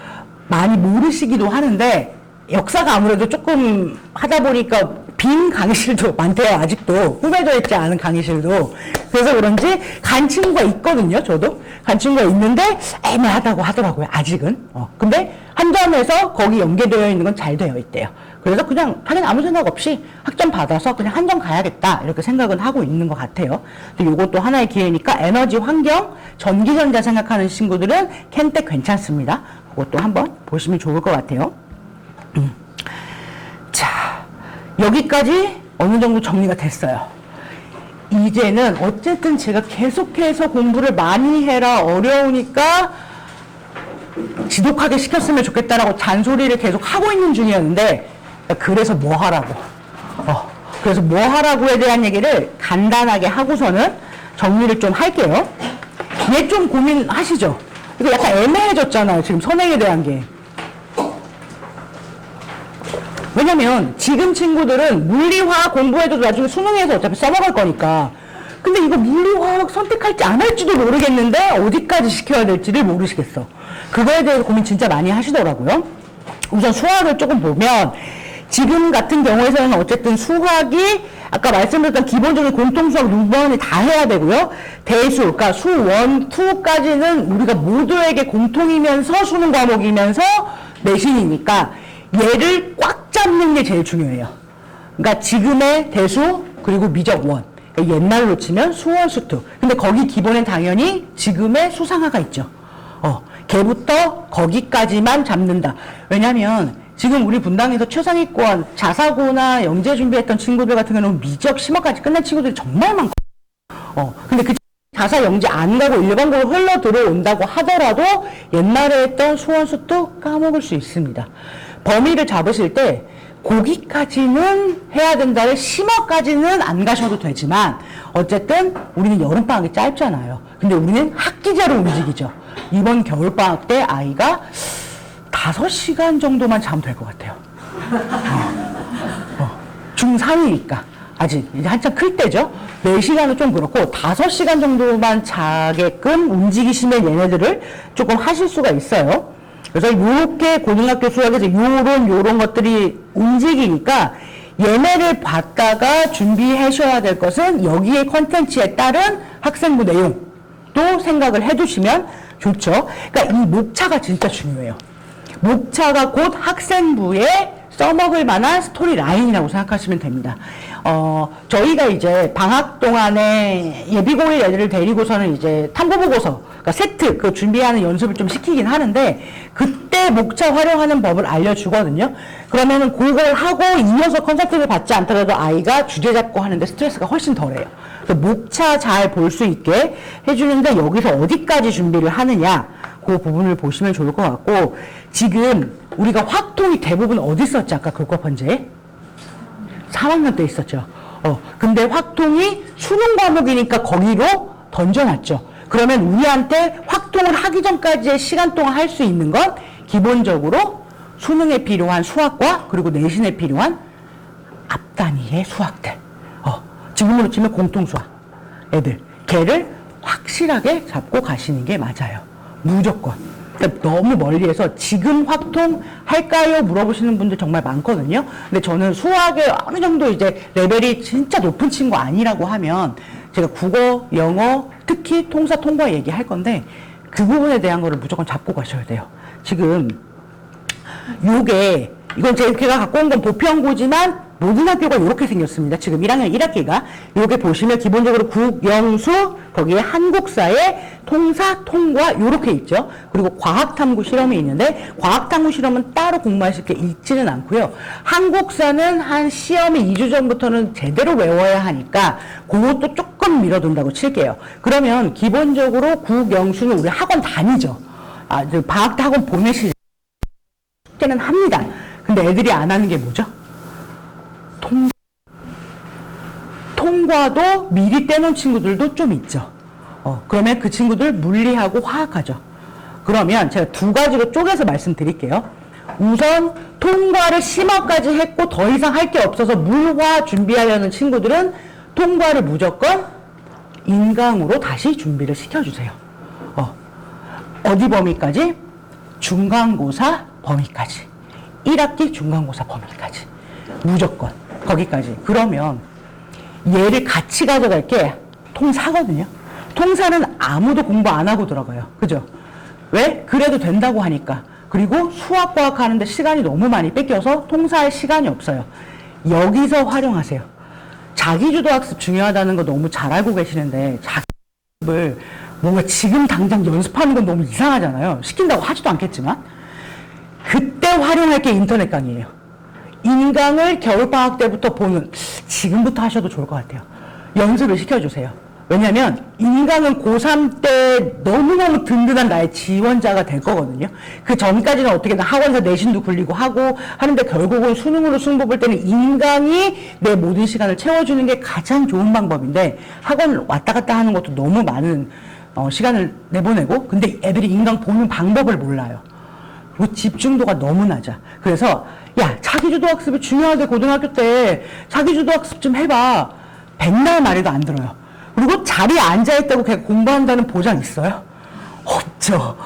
많이 모르시기도 하는데 역사가 아무래도 조금 하다 보니까 빈 강의실도 많대요. 아직도 꾸며져 있지 않은 강의실도. 그래서 그런지 간 친구가 있거든요. 저도 간 친구가 있는데 애매하다고 하더라고요. 아직은. 근데 한전에서 거기 연계되어 있는 건 잘 되어 있대요. 그래서 그냥 아무 생각 없이 학점 받아서 그냥 한전 가야겠다 이렇게 생각은 하고 있는 것 같아요. 이것도 하나의 기회니까 에너지, 환경, 전기전자 생각하는 친구들은 켄텍 괜찮습니다. 그것도 한번 보시면 좋을 것 같아요. 자, 여기까지 어느 정도 정리가 됐어요. 이제는 어쨌든 제가 계속해서 공부를 많이 해라 어려우니까 지독하게 시켰으면 좋겠다라고 잔소리를 계속 하고 있는 중이었는데 그래서 뭐 하라고 그래서 뭐 하라고에 대한 얘기를 간단하게 하고서는 정리를 좀 할게요. 얘 좀 고민하시죠? 이거 약간 애매해졌잖아요. 지금 선행에 대한 게 왜냐면 지금 친구들은 물리화학 공부해도 나중에 수능에서 어차피 써먹을 거니까. 근데 이거 물리화학 선택할지 안 할지도 모르겠는데 어디까지 시켜야 될지를 모르시겠어. 그거에 대해서 고민 진짜 많이 하시더라고요. 우선 수학을 조금 보면 지금 같은 경우에서는 어쨌든 수학이 아까 말씀드렸던 기본적인 공통수학 루번이 다 해야 되고요. 대수, 그러니까 수 1, 2까지는 우리가 모두에게 공통이면서 수능 과목이면서 내신이니까 얘를 꽉 잡는 게 제일 중요해요. 그러니까 지금의 대수 그리고 미적 1. 옛날로 치면 수원, 수투. 근데 거기 기본엔 당연히 지금의 수상화가 있죠. 걔부터 거기까지만 잡는다. 왜냐면 지금 우리 분당에서 최상위권 자사고나 영재 준비했던 친구들 같은 경우는 미적 심화까지 끝낸 친구들이 정말 많거든요. 근데 그 자사 영재 안 가고 일반고로 흘러 들어온다고 하더라도 옛날에 했던 수원, 수투 까먹을 수 있습니다. 범위를 잡으실 때 거기까지는 해야 된다를 심화까지는 안 가셔도 되지만 어쨌든 우리는 여름방학이 짧잖아요. 근데 우리는 학기제로 움직이죠. 이번 겨울방학 때 아이가 5시간 정도만 자면 될 것 같아요. 중3이니까 아직 이제 한참 클 때죠. 4시간은 좀 그렇고 5시간 정도만 자게끔 움직이시면 얘네들을 조금 하실 수가 있어요. 그래서 요렇게 고등학교 수학에서 요런 것들이 움직이니까 얘네를 봤다가 준비하셔야 될 것은 여기에 컨텐츠에 따른 학생부 내용도 생각을 해두시면 좋죠. 그러니까 이 목차가 진짜 중요해요. 목차가 곧 학생부에 써먹을 만한 스토리 라인이라고 생각하시면 됩니다. 저희가 이제 방학 동안에 예비고일 애들을 데리고서는 이제 탐구보고서, 그러니까 세트, 그 준비하는 연습을 좀 시키긴 하는데, 그때 목차 활용하는 법을 알려주거든요. 그러면은 그걸 하고 이어서 컨설팅을 받지 않더라도 아이가 주제 잡고 하는데 스트레스가 훨씬 덜해요. 그래서 목차 잘 볼 수 있게 해주는데 여기서 어디까지 준비를 하느냐, 그 부분을 보시면 좋을 것 같고, 지금 우리가 확통이 대부분 어디 있었지? 아까 교과편제에? 3학년 때 있었죠. 근데 확통이 수능 과목이니까 거기로 던져놨죠. 그러면 우리한테 확통을 하기 전까지의 시간 동안 할 수 있는 건 기본적으로 수능에 필요한 수학과 그리고 내신에 필요한 앞단위의 수학들. 지금으로 치면 공통수학 애들. 걔를 확실하게 잡고 가시는 게 맞아요. 무조건. 그러니까 너무 멀리해서 지금 확통 할까요? 물어보시는 분들 정말 많거든요. 근데 저는 수학에 어느 정도 이제 레벨이 진짜 높은 친구 아니라고 하면 제가 국어, 영어, 특히 통사, 통과 얘기할 건데 그 부분에 대한 거를 무조건 잡고 가셔야 돼요. 지금 요게 이건 제가 갖고 온 건 보편고지만 모든 학교가 이렇게 생겼습니다. 지금 1학년 1학기가. 요게 보시면 기본적으로 국영수, 거기에 한국사에 통사, 통과 요렇게 있죠. 그리고 과학탐구 실험이 있는데 과학탐구 실험은 따로 공부하실 게 있지는 않고요. 한국사는 한 시험이 2주 전부터는 제대로 외워야 하니까 그것도 조금 밀어둔다고 칠게요. 그러면 기본적으로 국영수는 우리 학원 다니죠. 방학 때 학원 보내실 숙제는 합니다. 근데 애들이 안 하는 게 뭐죠? 통과도 미리 떼놓은 친구들도 좀 있죠. 그러면 그 친구들 물리하고 화학하죠. 그러면 제가 두 가지로 쪼개서 말씀드릴게요. 우선 통과를 심화까지 했고 더 이상 할 게 없어서 물화 준비하려는 친구들은 통과를 무조건 인강으로 다시 준비를 시켜주세요. 어디 범위까지? 중간고사 범위까지. 1학기 중간고사 범위까지. 무조건 거기까지. 그러면 얘를 같이 가져갈 게 통사거든요. 통사는 아무도 공부 안 하고 들어가요. 그죠? 왜? 그래도 된다고 하니까. 그리고 수학, 과학 하는데 시간이 너무 많이 뺏겨서 통사할 시간이 없어요. 여기서 활용하세요. 자기주도 학습 중요하다는 거 너무 잘 알고 계시는데 자기주도를 뭔가 지금 당장 연습하는 건 너무 이상하잖아요. 시킨다고 하지도 않겠지만. 그때 활용할 게 인터넷 강의예요. 인강을 겨울방학 때부터 보는, 지금부터 하셔도 좋을 것 같아요. 연습을 시켜주세요. 왜냐면 인강은 고3 때 너무너무 든든한 나의 지원자가 될 거거든요. 그 전까지는 어떻게든 학원에서 내신도 굴리고 하고 하는데 결국은 수능으로 승부 볼 때는 인강이 내 모든 시간을 채워주는 게 가장 좋은 방법인데 학원 왔다 갔다 하는 것도 너무 많은 시간을 내보내고 근데 애들이 인강 보는 방법을 몰라요. 그리고 집중도가 너무 낮아. 그래서 야, 자기주도 학습이 중요하대. 고등학교 때 자기주도 학습 좀 해봐. 백날 말해도 안 들어요. 그리고 자리에 앉아있다고 걔가 공부한다는 보장 있어요? 없죠.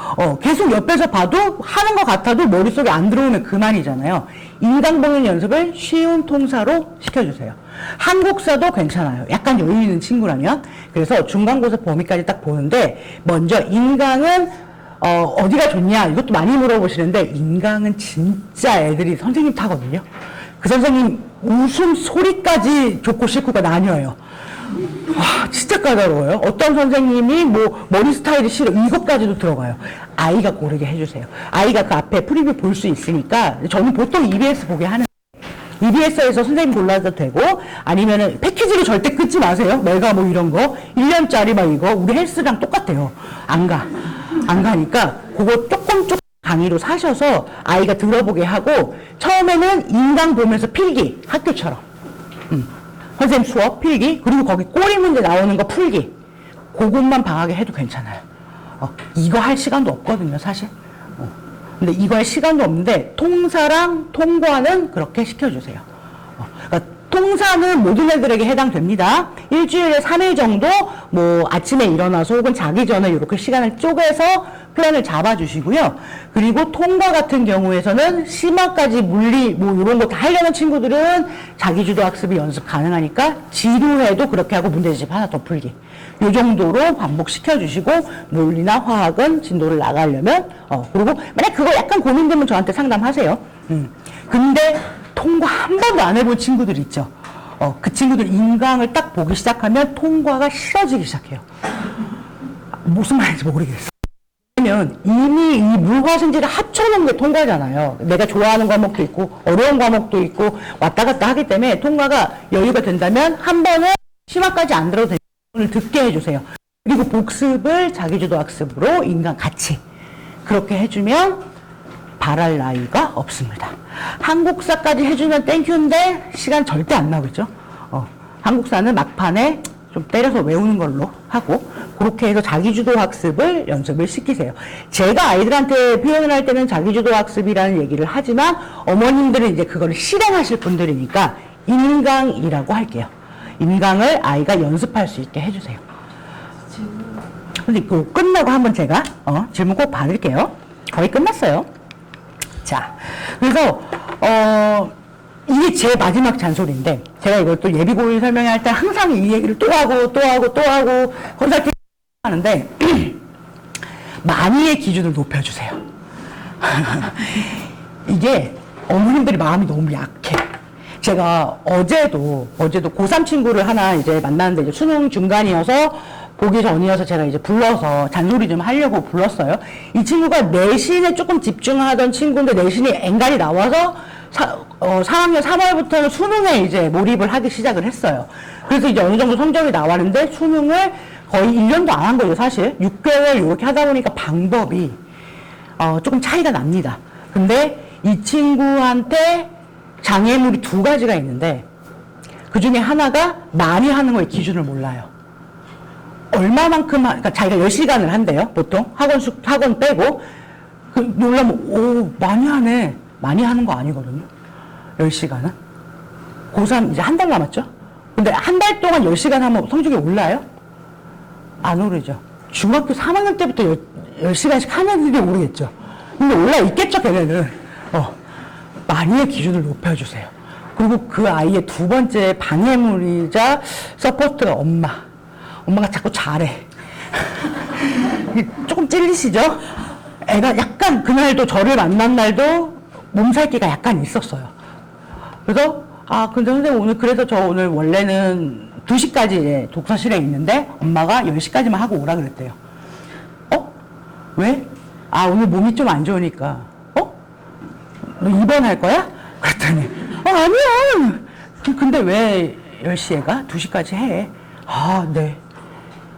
계속 옆에서 봐도 하는 것 같아도 머릿속에 안 들어오면 그만이잖아요. 인강봉인 연습을 쉬운 통사로 시켜주세요. 한국사도 괜찮아요. 약간 여유 있는 친구라면. 그래서 중간고사 범위까지 딱 보는데, 먼저 인강은 어디가 좋냐? 이것도 많이 물어보시는데, 인강은 진짜 애들이 선생님 타거든요. 그 선생님 웃음소리까지 좋고 싫고가 나뉘어요. 와, 진짜 까다로워요. 어떤 선생님이 뭐 머리 스타일이 싫어 이것까지도 들어가요. 아이가 고르게 해주세요. 아이가 그 앞에 프리뷰 볼 수 있으니까. 저는 보통 EBS 보게 하는, EBS에서 선생님 골라도 되고, 아니면은 패키지를 절대 끊지 마세요. 메가 뭐 이런 거 1년짜리 막 이거 우리 헬스랑 똑같아요. 안 가니까 그거 조금 강의로 사셔서 아이가 들어보게 하고, 처음에는 인강 보면서 필기, 학교처럼 선생님 수업 필기, 그리고 거기 꼬리 문제 나오는 거 풀기, 그것만 방학에 해도 괜찮아요. 이거 할 시간도 없거든요, 사실. 근데 이거 할 시간도 없는데 통사랑 통과는 그렇게 시켜주세요. 그러니까 통사는 모든 애들에게 해당됩니다. 일주일에 3일 정도 뭐 아침에 일어나서 혹은 자기 전에 이렇게 시간을 쪼개서 플랜을 잡아주시고요. 그리고 통과 같은 경우에서는 심화까지 물리 뭐 이런 거 다 하려는 친구들은 자기주도 학습이 연습 가능하니까 지루해도 그렇게 하고 문제집 하나 더 풀기. 요 정도로 반복시켜 주시고, 물리나 화학은 진도를 나가려면 그리고 만약 그거 약간 고민되면 저한테 상담하세요. 근데 통과 한 번도 안 해본 친구들 있죠. 그 친구들 인강을 딱 보기 시작하면 통과가 싫어지기 시작해요. 무슨 말인지 모르겠어. 왜냐면 이미 이 물화생지를 합쳐놓은 게 통과잖아요. 내가 좋아하는 과목도 있고 어려운 과목도 있고 왔다 갔다 하기 때문에 통과가 여유가 된다면 한 번은 심화까지 안 들어도 되는 듣게 해주세요. 그리고 복습을 자기주도 학습으로 인강 같이 그렇게 해주면 바랄 나위가 없습니다. 한국사까지 해주면 땡큐인데 시간 절대 안 나오겠죠. 한국사는 막판에 좀 때려서 외우는 걸로 하고, 그렇게 해서 자기주도 학습을 연습을 시키세요. 제가 아이들한테 표현을 할 때는 자기주도 학습이라는 얘기를 하지만 어머님들은 이제 그거를 실행하실 분들이니까 인강이라고 할게요. 인강을 아이가 연습할 수 있게 해주세요. 근데 그거 끝나고 한번 제가 질문 꼭 받을게요. 거의 끝났어요. 자, 그래서 이게 제 마지막 잔소리인데, 제가 이걸 또 예비고일 설명할 때 항상 이 얘기를 또 하고 컨설팅 하는데 많이의 기준을 높여주세요. 이게 어머님들이 마음이 너무 약해. 제가 어제도 고3 친구를 하나 이제 만났는데, 이제 수능 중간이어서 보기 전이어서 제가 이제 불러서 잔소리 좀 하려고 불렀어요. 이 친구가 내신에 조금 집중하던 친구인데 내신이 앵간히 나와서 4학년 3월부터는 수능에 이제 몰입을 하기 시작을 했어요. 그래서 이제 어느 정도 성적이 나왔는데 수능을 거의 1년도 안 한 거죠, 사실. 6개월 이렇게 하다 보니까 방법이 조금 차이가 납니다. 근데 이 친구한테 장애물이 2가지가 있는데, 그 중에 하나가 많이 하는 거에 기준을 몰라요. 얼마만큼, 그러니까 자기가 10시간을 한대요, 보통. 학원 빼고. 놀라면, 많이 하네. 많이 하는 거 아니거든요. 10시간은. 고3 이제 한 달 남았죠? 근데 한 달 동안 10시간 하면 성적이 올라요? 안 오르죠. 중학교 3학년 때부터 10시간씩 하는 애들이 오르겠죠. 근데 올라 있겠죠, 걔네는. 많이의 기준을 높여주세요. 그리고 그 아이의 2번째 방해물이자 서포트가 엄마가 자꾸 잘해. 조금 찔리시죠? 애가 약간 그날도 저를 만난 날도 몸살기가 약간 있었어요. 그래서 근데 선생님 오늘 그래서 저 오늘 원래는 2시까지 독서실에 있는데 엄마가 10시까지만 하고 오라 그랬대요. 왜? 오늘 몸이 좀 안 좋으니까. 너 입원할 거야? 그랬더니 아니야. 근데 왜 10시에 가? 2시까지 해. 네.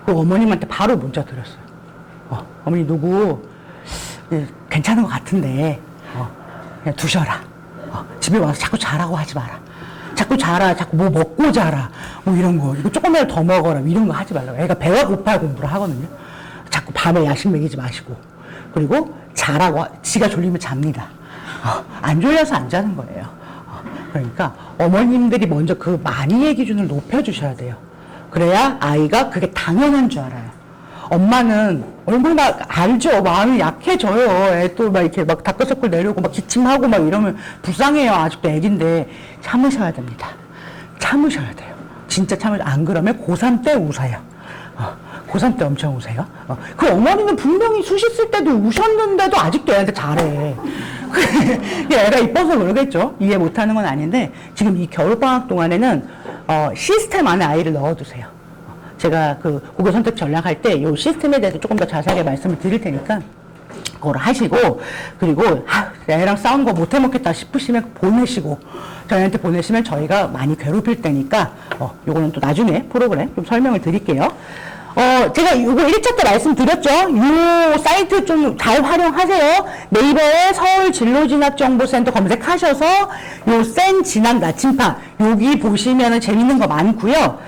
그 어머님한테 바로 문자 드렸어요. 어머니 누구 괜찮은 것 같은데 그냥 두셔라. 집에 와서 자꾸 자라고 하지 마라. 자꾸 자라, 자꾸 뭐 먹고 자라, 뭐 이런 거. 이거 조금이라도 더 먹어라, 이런 거 하지 말라고. 애가 배가 고파야 공부를 하거든요. 자꾸 밤에 야식 먹이지 마시고. 그리고 자라고, 지가 졸리면 잡니다. 안 졸려서 안 자는 거예요. 그러니까 어머님들이 먼저 그 만이의 기준을 높여주셔야 돼요. 그래야 아이가 그게 당연한 줄 알아요. 엄마는 얼마나 알죠. 마음이 약해져요. 애 또 막 이렇게 막 다크서클 내려오고 막 기침하고 막 이러면 불쌍해요. 아직도 애긴데 참으셔야 됩니다. 참으셔야 돼요. 진짜 안 그러면 고3 때 우세요. 고3 때 엄청 우세요. 그 어머니는 분명히 수시 쓸 때도 우셨는데도 아직도 애한테 잘해. 애가 이뻐서 그러겠죠. 이해 못하는 건 아닌데 지금 이 겨울방학 동안에는 시스템 안에 아이를 넣어두세요. 제가 그 국어 선택 전략할 때 이 시스템에 대해서 조금 더 자세하게 말씀을 드릴 테니까 그걸 하시고, 그리고 애랑 싸운 거 못 해먹겠다 싶으시면 보내시고, 저희한테 보내시면 저희가 많이 괴롭힐 때니까 요거는 또 나중에 프로그램 좀 설명을 드릴게요. 제가 이거 1차 때 말씀드렸죠. 요 사이트 좀 잘 활용하세요. 네이버에 서울 진로진학정보센터 검색하셔서 요 센 진학 나침반 여기 보시면은 재밌는 거 많고요.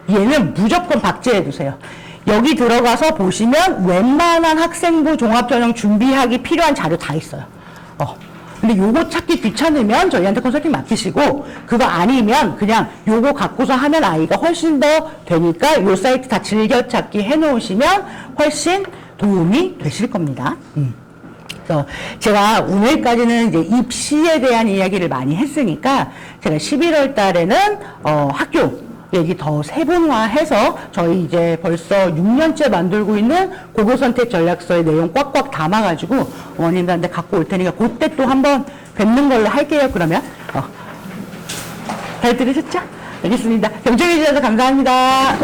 얘는 무조건 박제해 두세요. 여기 들어가서 보시면 웬만한 학생부 종합전형 준비하기 필요한 자료 다 있어요. 근데 요거 찾기 귀찮으면 저희한테 컨설팅 맡기시고, 그거 아니면 그냥 요거 갖고서 하면 아이가 훨씬 더 되니까 요 사이트 다 즐겨찾기 해놓으시면 훨씬 도움이 되실 겁니다. 그래서 제가 오늘까지는 이제 입시에 대한 이야기를 많이 했으니까 제가 11월 달에는 학교 얘기 더 세분화해서 저희 이제 벌써 6년째 만들고 있는 고교선택 전략서의 내용 꽉꽉 담아가지고 어머님들한테 갖고 올 테니까 그때 또 한번 뵙는 걸로 할게요. 그러면 잘 들으셨죠? 알겠습니다. 경청해 주셔서 감사합니다.